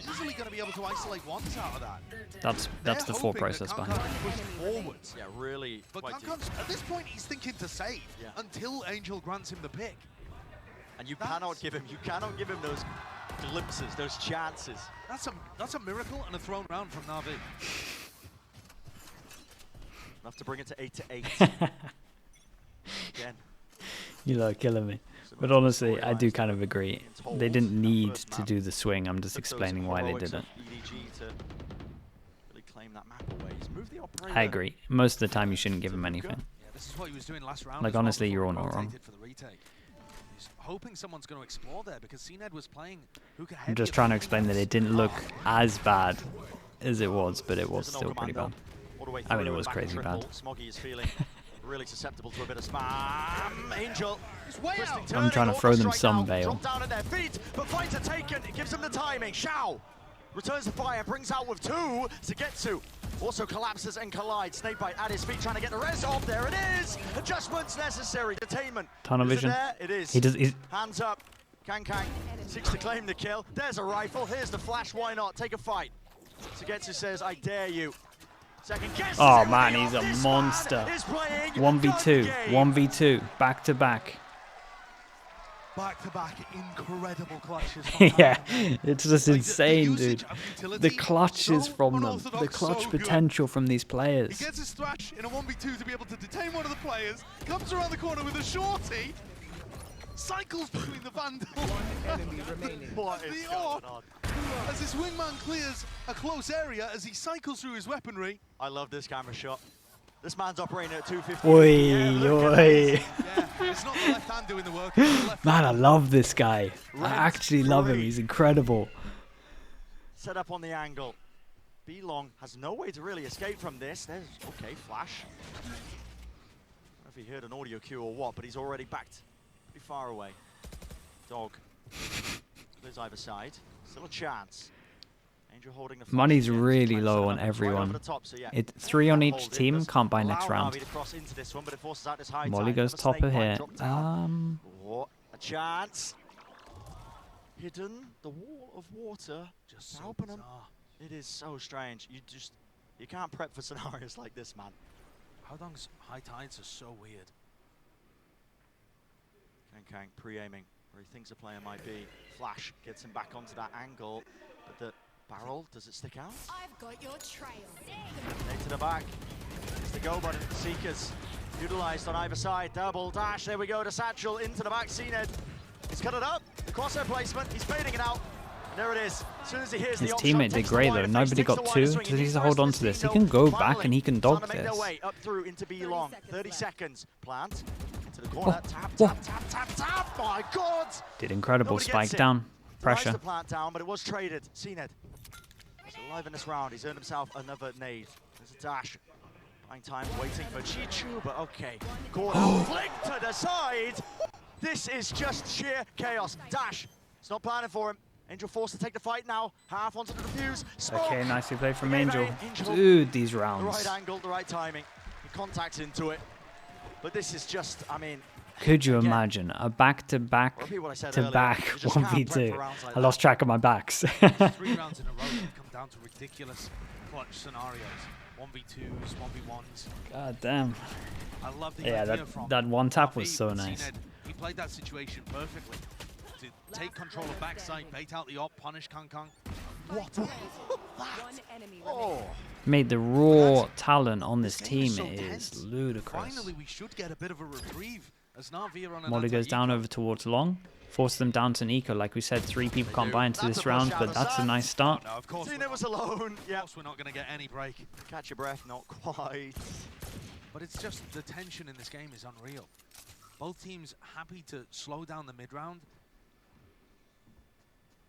D: that's the thought process behind it.
E: Yeah, really.
F: But at this point, he's thinking to save until Angel grants him the pick.
E: And you cannot give him those glimpses, those chances.
F: That's a miracle and a thrown round from NAVI.
E: Enough to bring it to 8-8. Again.
D: You are killing me. But honestly, I do kind of agree. They didn't need to do the swing. I'm just explaining why they did it. I agree. Most of the time, you shouldn't give him anything. Like, honestly, you're all not wrong. I'm just trying to explain that it didn't look as bad as it was, but it was still pretty bad. I mean, it was crazy bad.
E: Really susceptible to a bit of spam. Angel.
D: I'm trying to throw them some bail.
E: Down at their feet, but fights are taken. It gives them the timing. Shao returns the fire, brings out with 2. Sugetsu also collapses and collides. Snakebite at his feet, trying to get the res off. There it is. Adjustments necessary. Detainment.
D: Tunnel vision.
E: It is.
D: He does.
E: Hands up. Kang seeks to claim the kill. There's a rifle. Here's the flash. Why not? Take a fight. Sugetsu says, "I dare you."
D: Oh man, he's a monster. 1v2, 1v2, back to back.
F: Back-to-back incredible clutches.
D: Yeah, it's just insane, dude. The clutches from them, the clutch potential from these players.
F: He gets his thrash in a 1v2 to be able to detain one of the players, comes around the corner with a shorty, cycles between the Vandal.
E: What is going on?
F: As this wingman clears a close area as he cycles through his weaponry.
E: I love this camera shot. This man's operating at 250.
D: Oi.
F: Yeah, it's not the left hand doing the work.
D: Man, I love this guy. I actually love him. He's incredible.
E: Set up on the angle. B-Long has no way to really escape from this. There's, okay, flash. I don't know if he heard an audio cue or what, but he's already backed pretty far away. Dog. Plays either side. Still a chance. Angel holding the
D: Money's
E: again.
D: really
E: Trying to
D: low
E: set
D: on
E: up right over
D: everyone.
E: the top, so yeah.
D: It's 3 on
E: Can't
D: each
E: hold it,
D: team.
E: does
D: Can't buy
E: allow
D: next round.
E: NAVI to cross into this one, but it forces out this high
D: Molly
E: tide.
D: goes
E: Another
D: top
E: snake
D: of
E: bite
D: here.
E: dropped down. Oh, a chance. Hidden the wall of water.
F: Just so
E: helping him.
F: bizarre.
E: It is so strange. You can't prep for scenarios like this, man.
F: Howdong's high tides are so weird.
E: Kang pre-aiming where he thinks a player might be. Flash gets him back onto that angle, but the barrel, does it stick out?
G: I've got your trail.
E: Nate to the back. It's the go button. Seekers utilized on either side. Double dash. There we go. To Satchel into the back. CNED. He's cut it up. The crosshair placement. He's fading it out. And there it is. As soon as he hears
D: His
E: the
D: teammate did great though. Nobody got 2. So he needs to hold on to this. He can go back and he can dog
E: Make their
D: this.
E: way up through into B long. 30 seconds. Plant into the
D: Oh,
E: corner. Tap. My God.
D: Did incredible.
E: Nobody
D: Spike
E: gets it.
D: down.
E: Tries
D: Pressure.
E: to plant down, but it was traded. CNED. He's alive in this round. He's earned himself another nade. There's a dash. Buying time, waiting for Chichu, but okay. Caught out, flick to the side. This is just sheer chaos. Dash. It's not planning for him. Angel forced to take the fight now. Half onto the defuse. Smoke.
D: Okay, nicely played from
E: Again,
D: Angel.
E: Angel.
D: Dude, these
E: The
D: rounds.
E: right angle, the right timing. He contacts into it. But this is just, I mean,
D: Could you
E: again,
D: imagine a back-to-back
E: repeat what I said
D: to
E: earlier.
D: back
E: You just can't prep
D: 1v2?
E: for rounds like
D: I lost
E: that.
D: track of my backs.
F: 3 rounds in a row have come down to ridiculous clutch scenarios. 1v2s, 1v1s.
D: God damn.
F: I love the
D: Yeah,
F: idea from
D: that one tap was
F: NAVI
D: so
F: with
D: nice.
F: CNED. He played that situation perfectly. To take control of backside, bait out the op, punish Kang.
E: What?
G: One enemy
E: Oh.
D: Made the raw talent on this
F: This game is
D: team
F: so
D: is
F: tense.
D: ludicrous.
F: Finally, we should get a bit of a reprieve as NAVI are on an
D: Molly goes down
F: anti-eco.
D: over towards long. Force them down to Nico. Like we said, 3 people can't buy into
E: That's
D: this
E: a push
D: round,
E: out
D: but
E: of
D: that's a
E: Sun.
D: nice start.
F: No, of course,
E: CNED was alone.
F: of
E: Yeah.
F: course we're not going to get any break.
E: Catch your breath, not quite.
F: But it's just the tension in this game is unreal. Both teams happy to slow down the mid-round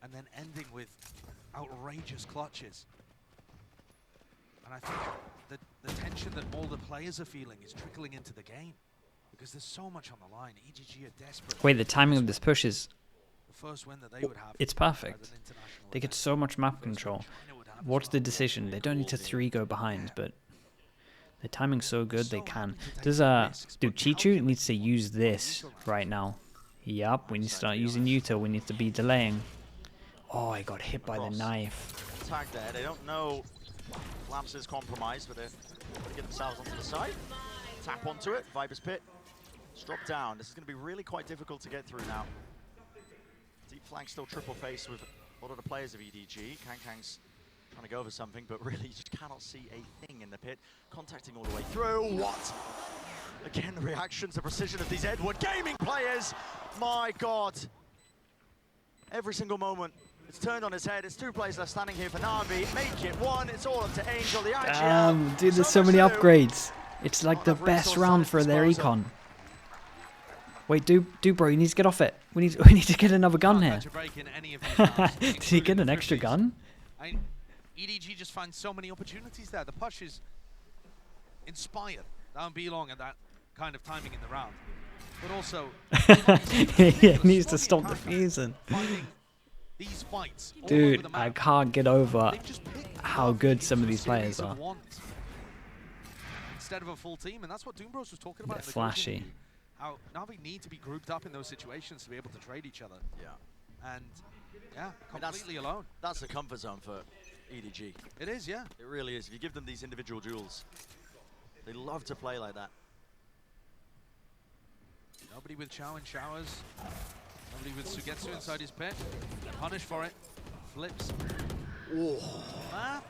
F: and then ending with outrageous clutches. And I think the tension that all the players are feeling is trickling into the game because there's so much on the line. EDG are desperate.
D: Wait, the timing of this push is...
F: The first win that they would have.
D: It's
F: at
D: perfect.
F: an international
D: They get
F: event.
D: so much map
F: First win
D: control.
F: China would have as
D: What's the
F: well.
D: decision? They don't need to 3 go behind, but the timing's so good they
F: So
D: can.
F: happy to take
D: Does
F: the risks,
D: dude,
F: but
D: Chichu
F: calculate
D: needs to use
F: the
D: this
F: util round.
D: right now. Yup, we need to start using util. We need to be delaying. Oh, I got hit by the
E: Across.
D: knife.
E: Tag there. They don't know Lamps is compromised, but they're going to get themselves onto the side. Tap onto it. Viper's Pit. Drop down. This is going to be really quite difficult to get through now. Deep flank still triple face with a lot of the players of EDG. Kang's trying to go over something, but really you just cannot see a thing in the pit. Contacting all the way through. What? Again, the reactions, the precision of these Edward Gaming players. My God. Every single moment. It's turned on its head. It's 2 players left standing here for NAVI. Make it 1. It's all up to Angel. The IGL.
D: Damn, dude, there's so
E: much
D: many
E: to do.
D: upgrades. It's like
E: Not
D: the
E: enough
D: best
E: resources
D: round
E: at
D: for their
E: disposal.
D: econ. Wait, do bro, you need to get off it. We need to get another gun
F: Can't
D: here.
F: catch a break in any of these rounds,
D: Did he
F: including
D: get
F: the
D: an extra
F: 50s.
D: gun?
F: EDG just finds so many opportunities there. The push is inspired. Down B long at that kind of timing in the round. But also,
D: He needs to stop defusing.
F: finding these fights all over
D: Dude,
F: the
D: I
F: map.
D: can't get over
F: They've just picked
D: how
F: NAVI
D: good some of
F: into a
D: these players
F: series of
D: are.
F: ones instead of a full team, and that's what Doombros was talking about.
D: They're
F: in the coaching
D: flashy.
F: interview. How Navi need to be grouped up in those situations to be able to trade each other.
E: Yeah.
F: And yeah,
E: mean, that's-
F: completely alone.
E: That's the comfort zone for EDG.
F: It is, yeah.
E: It really is. If you give them these individual duels, they love to play like that.
F: Nobody with Chow in showers. Nobody with Sugetsu inside his pit. Punish for it. Flips. Ah,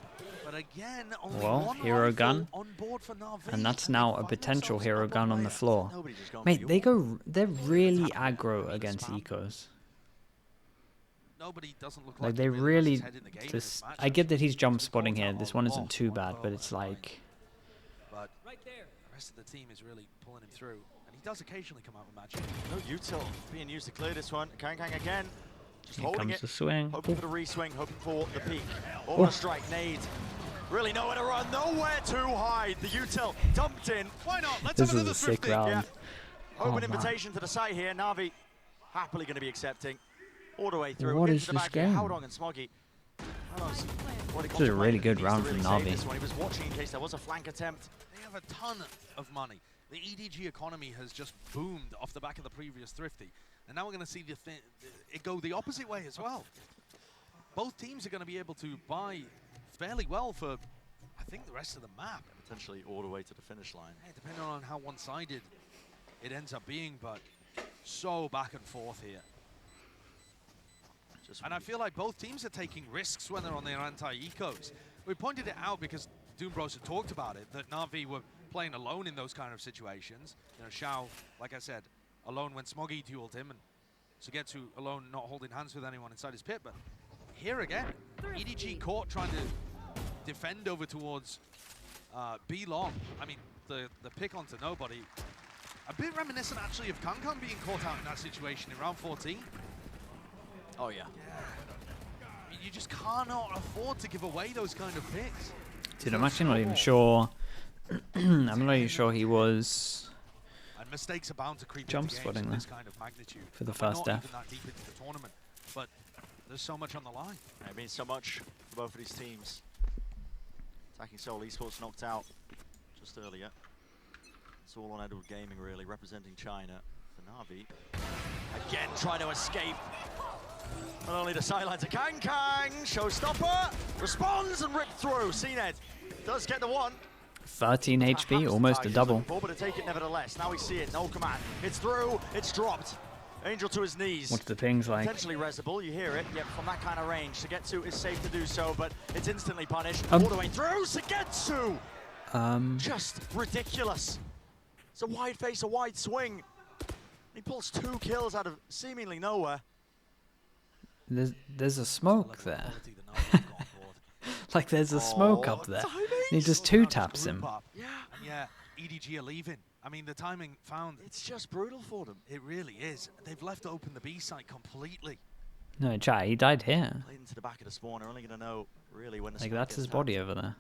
F: but again, only
D: Well,
F: one
D: hero
F: rifle
D: gun.
F: on board for Na'Vi.
D: And that's
F: They
D: now a
F: find
D: potential
F: themselves
D: hero
F: up
D: gun on the
F: player.
D: floor.
E: Nobody's just going
D: Mate,
E: for
D: they
E: you.
D: they're really aggro against ecos.
F: Nobody doesn't look
D: Like
F: like
D: they
F: he lost
D: really
F: his head in the game in this
D: just
F: match,
D: I get
F: actually.
D: that he's jump
F: He's
D: spotting
F: caught
D: here.
F: out
D: This
F: a
D: one
F: lot
D: isn't too bad,
F: of
D: but it's
F: flying.
D: like
F: But the rest of the team is really pulling him through. And he does occasionally come out with magic.
E: No util being used to clear this one. Kang again. Just
D: here
E: holding
D: comes
E: it.
D: the swing.
E: Hoping for the re-swing, hoping for the peak.
D: Oh.
E: Almost strike, nade. Really nowhere to run, nowhere to hide. The util dumped in.
F: Why not? Let's
D: This
F: have
D: is
F: another
D: a sick
F: thrifty.
D: round.
E: Yeah.
D: Oh,
E: Open
D: man.
E: invitation to the site here. NAVI happily going to be accepting all the way through.
D: What
E: Into
D: is
E: the
D: this
E: back here,
D: game?
E: Howdong and Smoggy.
D: This is a really good round from Navi.
E: He was watching in case there was a flank attempt.
F: They have a ton of money. The EDG economy has just boomed off the back of the previous Thrifty. And now we're going to see it go the opposite way as well. Both teams are going to be able to buy fairly well for, I think, the rest of the map.
E: Potentially all the way to the finish line.
F: Yeah, depending on how one-sided it ends up being, but so back and forth here. And I feel like both teams are taking risks when they're on their anti-ecos. We pointed it out because Doom Bros had talked about it, that Na'Vi were playing alone in those kind of situations. You know, Xiao, like I said, alone when Smoggy dueled him, and Sugetsu alone not holding hands with anyone inside his pit. But here again, EDG caught trying to defend over towards B long. I mean, the pick onto nobody. A bit reminiscent actually of Kankan being caught out in that situation in round 14.
E: Oh, yeah.
F: I mean, you just cannot afford to give away those kind of picks.
D: Dude, I'm actually not even sure. I'm not even sure he was
F: And mistakes are bound to creep
D: jump
F: into games
D: spotting
F: of
D: there
F: this kind of magnitude.
D: for the
F: We're
D: first
F: not
D: death.
F: even that deep into the tournament, but there's so much on the line.
E: It means so much for both of these teams. Attacking Seoul Esports knocked out just earlier. It's all on Edward Gaming, really, representing China. For Navi, again trying to escape. Not only the sidelines of Kang Kang, showstopper, responds and ripped through. CNED does get the one.
D: 13 HP, almost a double.
E: But to take it nevertheless. Now we see it, no command. It's through, it's dropped. Angel to his knees.
D: What's the pings like?
E: Potentially resable, you hear it. Yep, from that kind of range. Sugetsu is safe to do so, but it's instantly punished. All the way through, Sugetsu! Just ridiculous. It's a wide face, a wide swing. He pulls 2 kills out of seemingly nowhere.
D: There's a smoke there. Like there's a smoke up there. And he just 2-taps him.
F: Yeah. And yeah, EDG are leaving. I mean, the timing found.
E: It's just brutal for them.
F: It really is. They've left open the B site completely.
D: No, chat, he died here.
E: Played into the back of the spawn. They're only going to know really when the
D: Like
E: smoke
D: that's
E: gets
D: his
E: tapped.
D: body over there.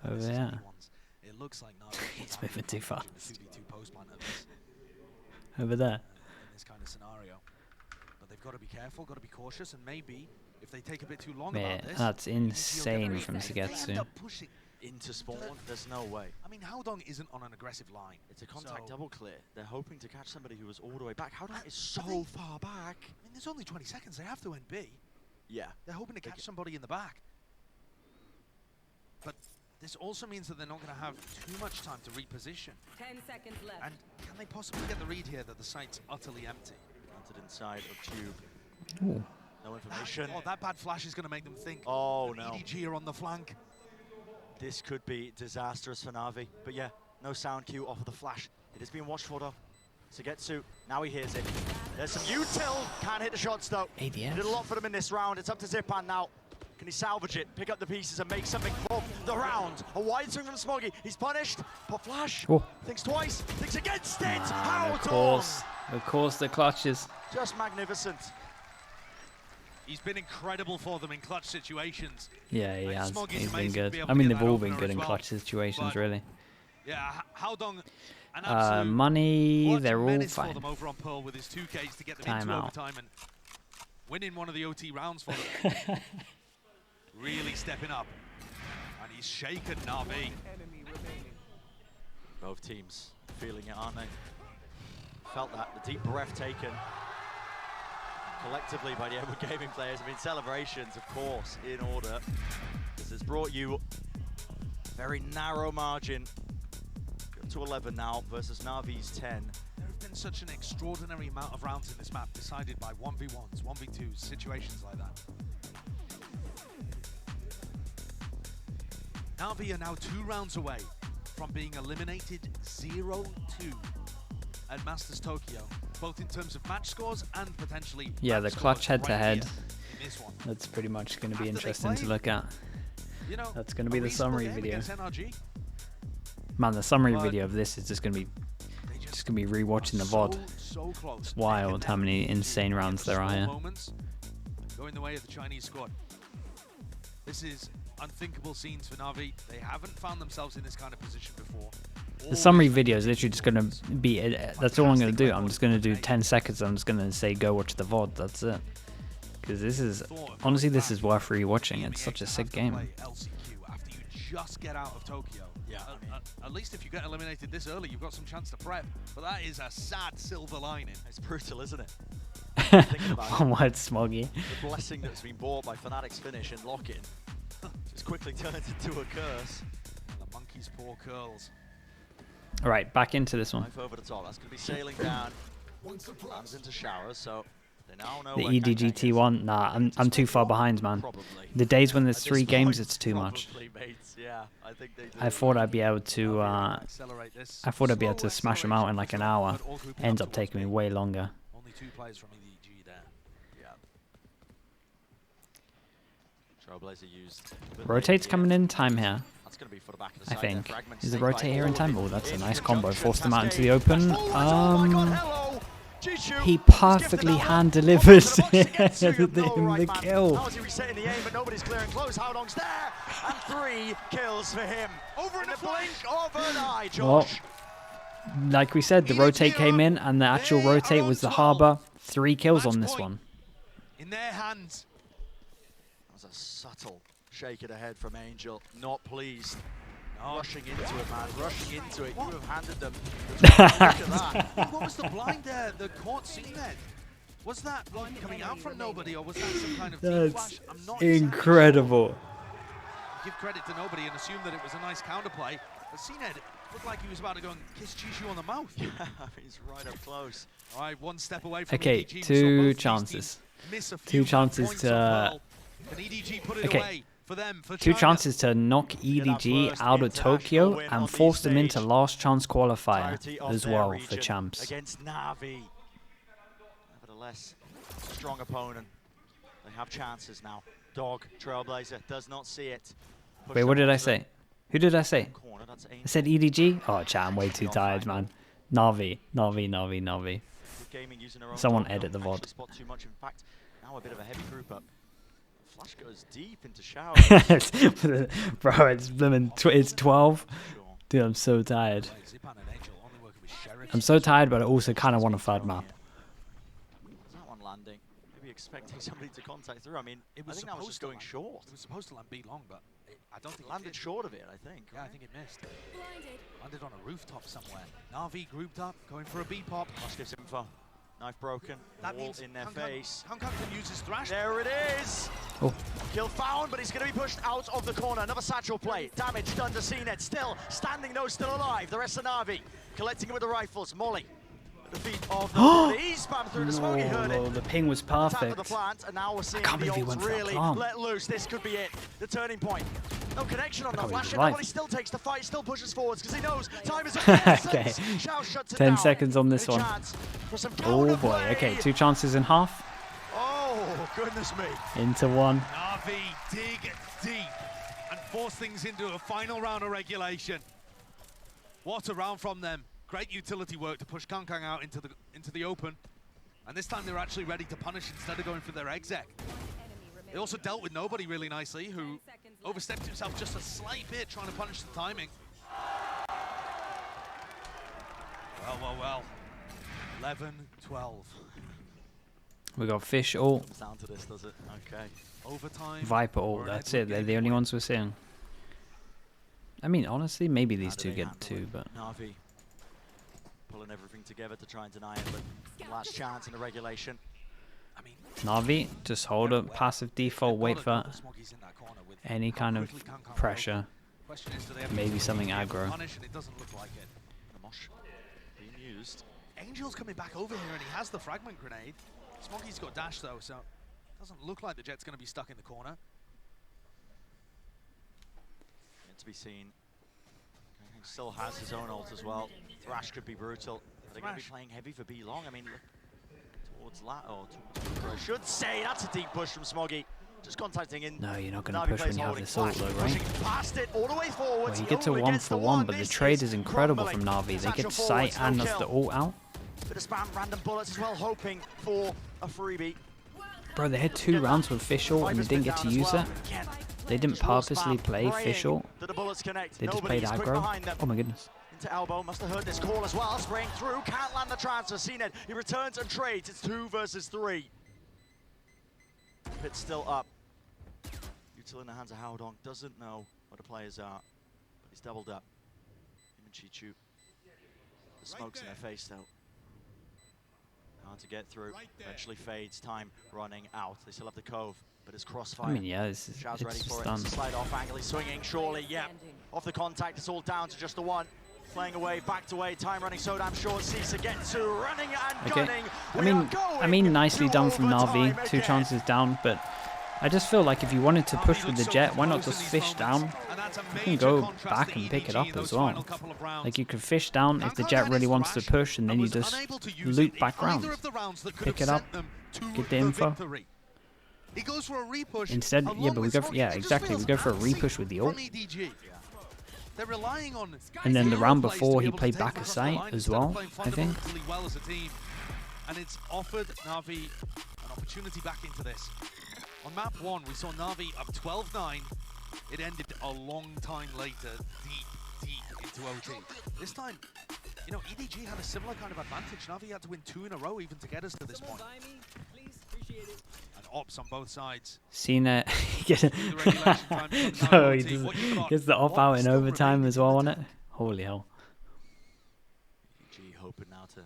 D: Over
F: This is
D: there.
F: anyone's. It looks like Navi
D: He's moving too fast.
F: 2v2 post man at this,
D: Over there.
F: in this kind of scenario. But they've got to be careful, got to be cautious, and maybe if they take a bit too long
D: Man,
F: about this,
D: that's
F: EDG will get
D: insane
F: away.
D: from
F: If they end
D: Sugetsu.
F: up pushing
E: Into spawn, there's no way.
F: I mean, Howdong isn't on an aggressive line.
E: It's a contact
F: So-
E: double clear. They're hoping to catch somebody who was all the way back. Howdong is so
F: they-
E: far back.
F: I mean, there's only 20 seconds. They have to end B.
E: Yeah.
F: They're hoping to
E: They
F: catch
E: ca-
F: somebody in the back. But this also means that they're not going to have too much time to reposition.
G: 10 seconds left.
F: And can they possibly get the read here that the site's utterly empty?
E: Planted inside of Tube.
D: Ooh.
E: No information.
F: Oh, that bad flash is going to make them think
E: Oh,
F: that
E: no.
F: EDG are on the flank.
E: This could be disastrous for Navi. But yeah, no sound cue off of the flash. It is being watched for though. Sugetsu, now he hears it. There's some util. Can't hit the shots though.
D: ADS.
E: He did a lot for them in this round. It's up to Zipan now. Can he salvage it, pick up the pieces and make something for the round? A wide swing from Smoggy. He's punished. Pop flash.
D: Oh.
E: Thinks twice. Thinks against it.
D: Of
E: Howdong.
D: course the clutches.
E: Just magnificent.
F: He's been incredible for them in clutch situations.
D: Yeah, he
F: Like,
D: has.
F: Smoggy's
D: He's been
F: amazing to
D: good.
F: be able
D: I
F: to
D: mean,
F: get
D: they've
F: that
D: all
F: opener
D: been good
F: as
D: in
F: well.
D: clutch situations,
F: But
D: really.
F: Yeah, Howdong, an absolute
D: Money,
F: clutch
D: they're all
F: menace for
D: fine.
F: them over on Pearl with his 2Ks to get them
D: Time
F: into
D: out.
F: overtime and winning one of the OT rounds for them. Really stepping up. And he's shaken Navi.
E: Both teams feeling it, aren't they? Felt that, the deep breath taken collectively by the Edward Gaming players. I mean, celebrations, of course, in order. This has brought you a very narrow margin. Up to 11 now versus Navi's 10.
F: There have been such an extraordinary amount of rounds in this map decided by 1v1s, 1v2s, situations like that. Navi are now 2 rounds away from being eliminated 0-2 at Masters Tokyo, both in terms of match scores and potentially
D: Yeah,
F: match
D: the clutch
F: scores
D: head-to-head.
F: right here in this one.
D: That's pretty much going to be
F: After they
D: interesting to
F: played,
D: look at.
F: You know,
D: That's gonna
F: a
D: be the
F: reasonable
D: summary
F: game
D: video.
F: against NRG.
D: Man, the summary
F: But
D: video of this is just going to be
F: They
D: just going to be rewatching the VOD.
F: So close.
D: It's wild how many insane rounds there are here.
F: Moments going the way of the Chinese squad. This is unthinkable scenes for Navi. They haven't found themselves in this kind of position before.
D: The summary video is literally just going to be, that's all I'm going to do. I'm just going to do 10 seconds. I'm just going to say, go watch the VOD. That's it. Because this is, honestly, this is worth rewatching. It's such a sick game.
F: After you just get out of Tokyo. Yeah. At least if you get eliminated this early, you've got some chance to prep. But that is a sad silver lining.
E: It's brutal, isn't it?
D: One word, Smoggy.
E: The blessing that's been brought by Fnatic's finish and lock-in just quickly turned into a curse.
F: The monkey's poor curls.
D: All right, back into this one.
E: Knife over the top. That's going to be sailing down. Lands into showers, so they now know
D: The
E: where
D: EDG
E: Kang Kang is.
D: T1, nah, I'm too far behind, man.
E: Probably.
D: The days when there's
E: At
D: 3
E: this
D: games,
E: point,
D: it's too much.
E: probably, mates. Yeah, I think they do.
D: I thought I'd be able to,
F: Accelerate this.
D: I thought I'd be able
F: Slow
D: to smash them out in like an hour.
F: but all grouping
D: Ends
F: up
D: up
F: towards
D: taking me
F: B.
D: way longer.
F: Only 2 players from EDG there.
E: Yeah. Trailblazer used.
D: Rotate's coming in time here,
E: That's going to be for the back of the
D: I
E: side
D: think.
E: there. Fragment
D: Is the
E: saved by
D: rotate here in
E: all
D: time?
E: of
D: Oh,
E: it.
D: that's a
E: In
D: nice combo.
E: conjunction,
D: Forced them out into the
E: Cascade.
D: open.
E: Oh my God, hello. Jishu,
D: He
E: he's gifted
D: perfectly
E: that one.
D: hand
E: Off onto
D: delivers
E: the box to get to you.
D: the
E: No, right, man.
D: kill.
E: How was he resetting the aim, but nobody's clearing close. How long's there? And 3 kills for him. Over in the blink of an eye,
D: Well,
E: Josh.
D: like we said, the rotate came in, and the actual rotate was the harbor. 3 kills on this one.
F: In their hands.
E: That was a subtle shake of the head from Angel. Not pleased.
F: No.
E: Rushing into it, man. Rushing into it. You have handed them. Look at that.
F: What was the blind there? The court scene then? Was that one coming out from nobody, or was that some kind of deep
D: That's
F: flash? I'm not exactly
D: incredible.
F: sure. Give credit to nobody and assume that it was a nice counterplay. But CNED looked like he was about to go and kiss Jishu on the mouth.
E: He's right up close.
F: All right, 1 step away from
D: Okay,
F: EDG. We saw
D: 2
F: both these
D: chances.
F: teams miss a
D: 2
F: few
D: chances
F: points
D: to,
F: on Pearl. Can EDG put it
D: okay.
F: away for them, for
D: 2
F: China?
D: chances to knock EDG out of Tokyo and force them into last chance qualifier
E: Entirety of
D: as
E: their
D: well for
E: region
D: champs.
E: Against NAVI. Nevertheless, strong opponent. They have chances now. Dog, Trailblazer, does not see it. Push
D: Wait, what
E: them
D: did I
E: onto the
D: say? Who did I say?
E: corner. That's
D: I said EDG? Oh, chat, I'm way too tired, man. Navi.
E: Good gaming using their own
D: Someone
E: dog.
D: edit the
E: Don't
D: VOD.
E: actually spot too much. In fact, now a bit of a heavy group up. Flash goes deep into showers.
D: Bro, it's blooming. It's 12.
E: Sure.
D: Dude, I'm so tired.
F: Zipan and Angel only working with Sheriff.
D: I'm so tired, but I also kind of want a third map.
E: Is that one landing? Maybe expecting somebody to contact through. I mean,
F: It
E: I
F: was
E: think that was just going short.
F: It was supposed to land B long, but I don't think it
E: Landed
F: did.
E: short of it, I think.
F: Yeah, I think it missed. Landed on a rooftop somewhere. Navi grouped up, going for a B pop.
E: Flash gives info. Knife broken.
F: That
E: Wall
F: means
E: in their
F: Kang
E: face.
F: Kang can use his thrash.
E: There it is.
D: Oh.
E: Kill found, but he's going to be pushed out of the corner. Another satchel play. Damage done to CNED. Still standing, though, still alive. The rest of Navi collecting it with the rifles. Molly. The feet of the he spammed through the smoke. He heard
D: No,
E: it.
D: the ping was
E: Tap of the
D: perfect.
E: plant, and now we're seeing
D: can't
E: the
D: believe he
E: ult
D: went for that
E: really
D: plant.
E: let loose. This could be it. The turning point. No connection on the
D: can't believe
E: flash.
D: he's alive.
E: Nobody still takes the fight, still pushes forwards because he knows time is
D: Okay.
E: Shao shuts it
D: 10
E: down.
D: seconds on this
E: And a
D: one.
E: chance for some
D: Oh boy.
E: counterplay.
D: Okay, 2 chances in half.
E: Oh, goodness me.
D: Into 1.
F: Navi dig deep and force things into a final round of regulation. What a round from them. Great utility work to push Kang Kang out into the open. And this time they're actually ready to punish instead of going for their exec. They also dealt with nobody really nicely, who overstepped himself just a slight bit trying to punish the timing. Well. 11-12.
D: We got Fish ult,
E: Comes down to this, does it? Okay.
F: Overtime.
D: Viper
F: or
D: ult.
F: an
D: That's
F: Edward
D: it. They're the
F: game
D: only
F: point.
D: ones we're seeing. I mean, honestly, maybe these
E: How do
D: 2
E: they
D: get
E: handle
D: 2,
E: it?
D: but
E: Navi pulling everything together to try and deny it, but last chance in the regulation.
F: I mean,
D: Navi, just hold up, passive default, wait for
F: Smoggy's in that corner with
D: any
F: how
D: kind of
F: quickly Kang Kang will
D: pressure.
F: open. Question is, do they have
D: Maybe
F: the
D: something
F: ability to
D: aggro.
F: punish, and it doesn't look like it.
E: Mosh being used.
F: Angel's coming back over here, and he has the fragment grenade. Smoggy's got dash though, so it doesn't look like the Jet's going to be stuck in the corner.
E: Yet to be seen. He still has his own ult as well. Thrash could be brutal. They're going to be playing heavy for B long. I mean, towards lat or towards I should say that's a deep push from Smoggy. Just contacting in.
D: No, you're not going
E: Navi
D: to push
E: plays
D: when you have
E: holding
D: this ult
E: Flash,
D: though, right?
E: pushing past it all the way forwards.
D: Well, he gets a
E: Only
D: 1
E: gets
D: for
E: the
D: 1, but the
E: This
D: trade is incredible from
E: crumbling.
D: Navi. They
E: Satchel
D: get
E: forwards,
D: sight
E: no
D: and that's
E: kill.
D: the ult out.
E: Bit of spam, random bullets as well, hoping for a freebie.
D: Bro, they had 2 rounds with Fish ult and they didn't get to use it. They didn't purposely play Fish ult. They just played aggro. Oh my goodness.
E: to elbow, must have heard this call as well. Spraying through, can't land the transfer. CNED, he returns and trades. It's 2 versus 3. Pit's still up. Util in the hands of Howdong, doesn't know where the players are, but he's doubled up. Him and Chichu. The smoke's in their face though. Hard to get through, eventually fades, time running out. They still have the Cove, but it's crossfire.
D: I mean, yeah, it's
E: Show's ready for it.
D: done.
E: Slide off angle, he's swinging, surely, yeah. Off the contact, it's all down to just the one. Playing away, backed away, time running so damn short. Cease again to running and gunning.
D: I mean, nicely done from Navi. 2 chances down, but I just feel like if you wanted to push with the Jet, why not just fish down? You can go back and pick it up as well. Like you could fish down if the Jet really wants to push, and then you just loop back round, pick it up, get the info. Instead, yeah, but we go for, yeah, exactly. We go for a repush with the ult.
F: They're relying on
D: And then the round before, he played back a sight as well, I think.
F: Well as a team. And it's offered Navi an opportunity back into this. On map 1, we saw Navi up 12-9. It ended a long time later, deep into OT. This time, you know, EDG had a similar kind of advantage. Navi had to win 2 in a row even to get us to this point. And ops on both sides.
D: Seen it. No, he gets the op out in overtime as well on it. Holy hell.
E: EDG hoping now to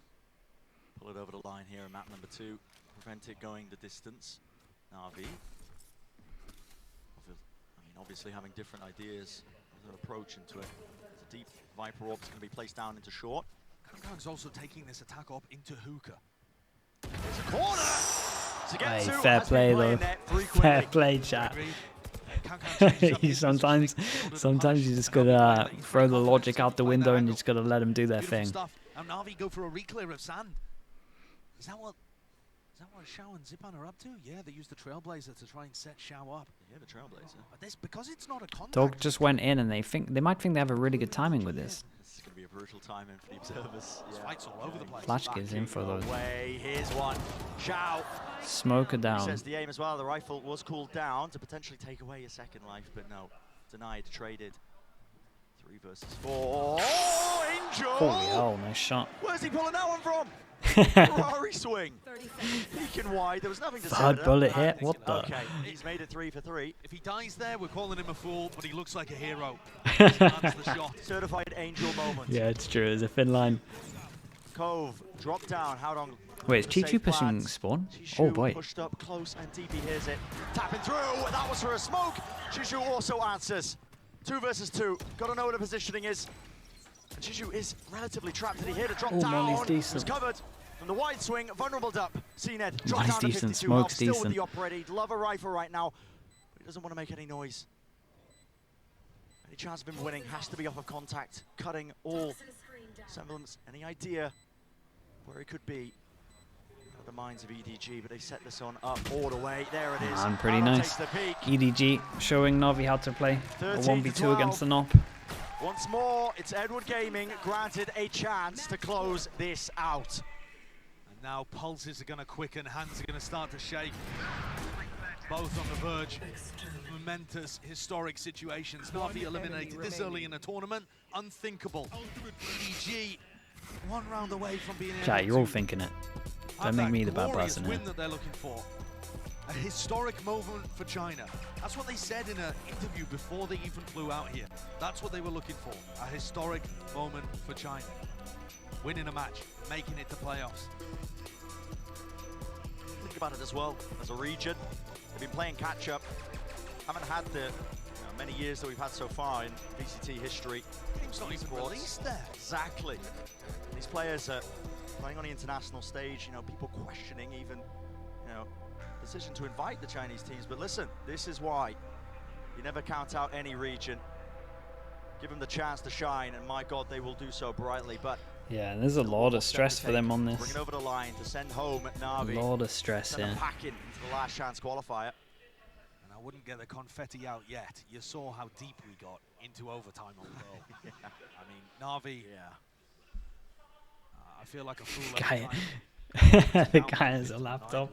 E: pull it over the line here in map number 2. Prevent it going the distance. Navi. Obviously having different ideas of an approach into it. The deep Viper Orb is going to be placed down into short.
F: Kangkang's also taking this attack up into hookah.
E: There's a corner to get to.
D: Fair play though. Fair play, chat. sometimes you just gotta throw the logic out the window and you just gotta let them do their thing.
F: And Navi go for a reclear of sand. Is that what Shao and Zipan are up to? Yeah, they use the Trailblazer to try and set Shao up.
E: Yeah, the Trailblazer.
F: But this, because it's not a contact.
D: Dog just went in and they might think they have a really good timing with this.
E: This is going to be a brutal timing for the observers.
F: Yeah. Fights all over the place.
D: Flash gives info though.
E: Here's one. Shao.
D: Smoker down.
E: Says the aim as well. The rifle was cooled down to potentially take away a second life, but no. Denied, traded. 3 versus 4. Oh, Angel!
D: Holy hell, nice shot.
E: Where's he pulling that one from? Ferrari swing. Peeking wide. There was nothing to say.
D: Third bullet hit. What the?
E: Okay, he's made it 3 for 3.
F: If he dies there, we're calling him a fool, but he looks like a hero. The shot.
E: Certified Angel moment.
D: Yeah, it's true. It's a thin line.
E: Cove, drop down. Howdong.
D: Wait, is Chichu pushing spawn? Oh boy.
E: Pushed up close and DP hears it. Tapping through. That was for a smoke. Chichu also answers. 2 versus 2. Got to know where the positioning is. And Chichu is relatively trapped. Did he hear the drop down?
D: Molly's decent.
E: Was covered from the wide swing. Vulnerable up. CNED. Drop
D: Nice,
E: down to
D: decent.
E: 52.
D: Smoke's
E: Still
D: decent.
E: with the operator. He'd love a rifle right now, but he doesn't want to make any noise. Any chance of him winning has to be off of contact, cutting all semblance. Any idea where he could be? The minds of EDG, but they set this on up all the way. There it is.
D: Man, pretty nice. EDG showing Navi how to play a 1v2 against the NOP.
E: Once more, it's Edward Gaming granted a chance to close this out.
F: And now pulses are going to quicken, hands are going to start to shake. Both on the verge of momentous, historic situations. Navi eliminated this early in the tournament. Unthinkable. EDG 1 round away from being able
D: Chat, you're all
F: to
D: thinking it. Don't make me the bad person here.
F: Win that they're looking for. A historic moment for China. That's what they said in an interview before they even flew out here. That's what they were looking for. A historic moment for China. Winning a match, making it to playoffs.
E: Think about it as well, as a region. They've been playing catch-up. Haven't had the many years that we've had so far in VCT history.
F: Game's not even released there.
E: Exactly. These players are playing on the international stage, people questioning even, decision to invite the Chinese teams. But listen, this is why you never count out any region. Give them the chance to shine, and my God, they will do so brightly. But
D: yeah, there's a lot of stress for them on this.
E: Bring it over the line to send home at Navi.
D: A lot of stress here.
E: Packing into the last chance qualifier.
F: And I wouldn't get the confetti out yet. You saw how deep we got into overtime on Pearl.
E: Yeah.
F: I mean, Navi.
E: Yeah.
F: I feel like a fool.
D: The guy has a laptop.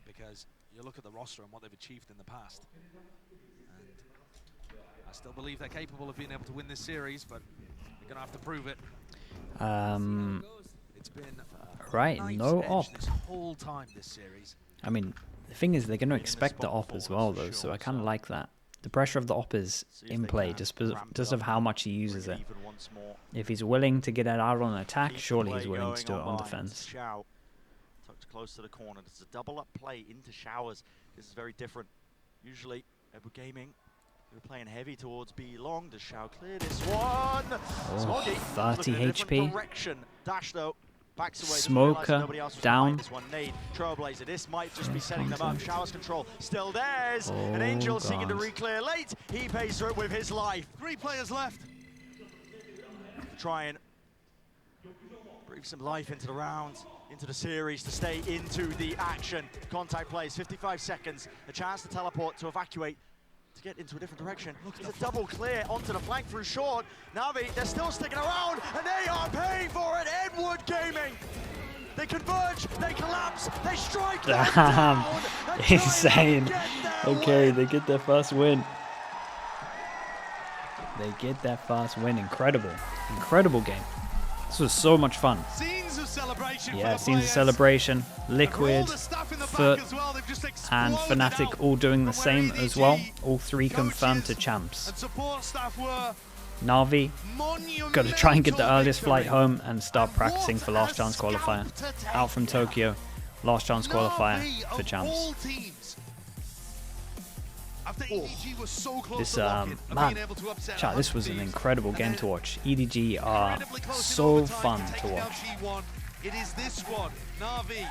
F: Because you look at the roster and what they've achieved in the past. And I still believe they're capable of being able to win this series, but Gonna have to prove it. It's been
D: Right, no op.
F: this whole time this series.
D: I mean, the thing is, they're going to expect the op as well, though, so I kind of like that. The pressure of the op is in play, just of how much he uses it. If he's willing to get it out on attack, surely he's willing to do it on defense.
E: Tucked close to the corner. This is a double-up play into showers. This is very different. Usually, Ebu Gaming, we're playing heavy towards B long. Does Shao clear this one?
D: Oh, 30 HP.
E: Direction. Dash, though. Backs away.
D: Smoker down.
E: This one, Nade, Trailblazer. This might just be setting them up. Showers control still theirs. An Angel seeking to re-clear late. He pays for it with his life.
F: 3 players left.
E: Try and breathe some life into the round, into the series, to stay into the action. Contact plays, 55 seconds. A chance to teleport, to evacuate, to get into a different direction. It's a double clear onto the flank through short. Navi, they're still sticking around, and they are paying for it. Edward Gaming. They converge, they collapse, they strike.
D: Damn, insane. Okay, they get their first win. They get their first win. Incredible. Incredible game. This was so much fun.
F: Scenes of celebration.
D: Yeah, scenes of celebration. Liquid, Foot, and Fnatic all doing the same as well. All 3 confirmed to champs. Navi, got to try and get the earliest flight home and start practicing for last chance qualifier. Out from Tokyo, last chance qualifier for champs. This man, chat, this was an incredible game to watch. EDG are so fun to watch.
F: It is this one, NAVI.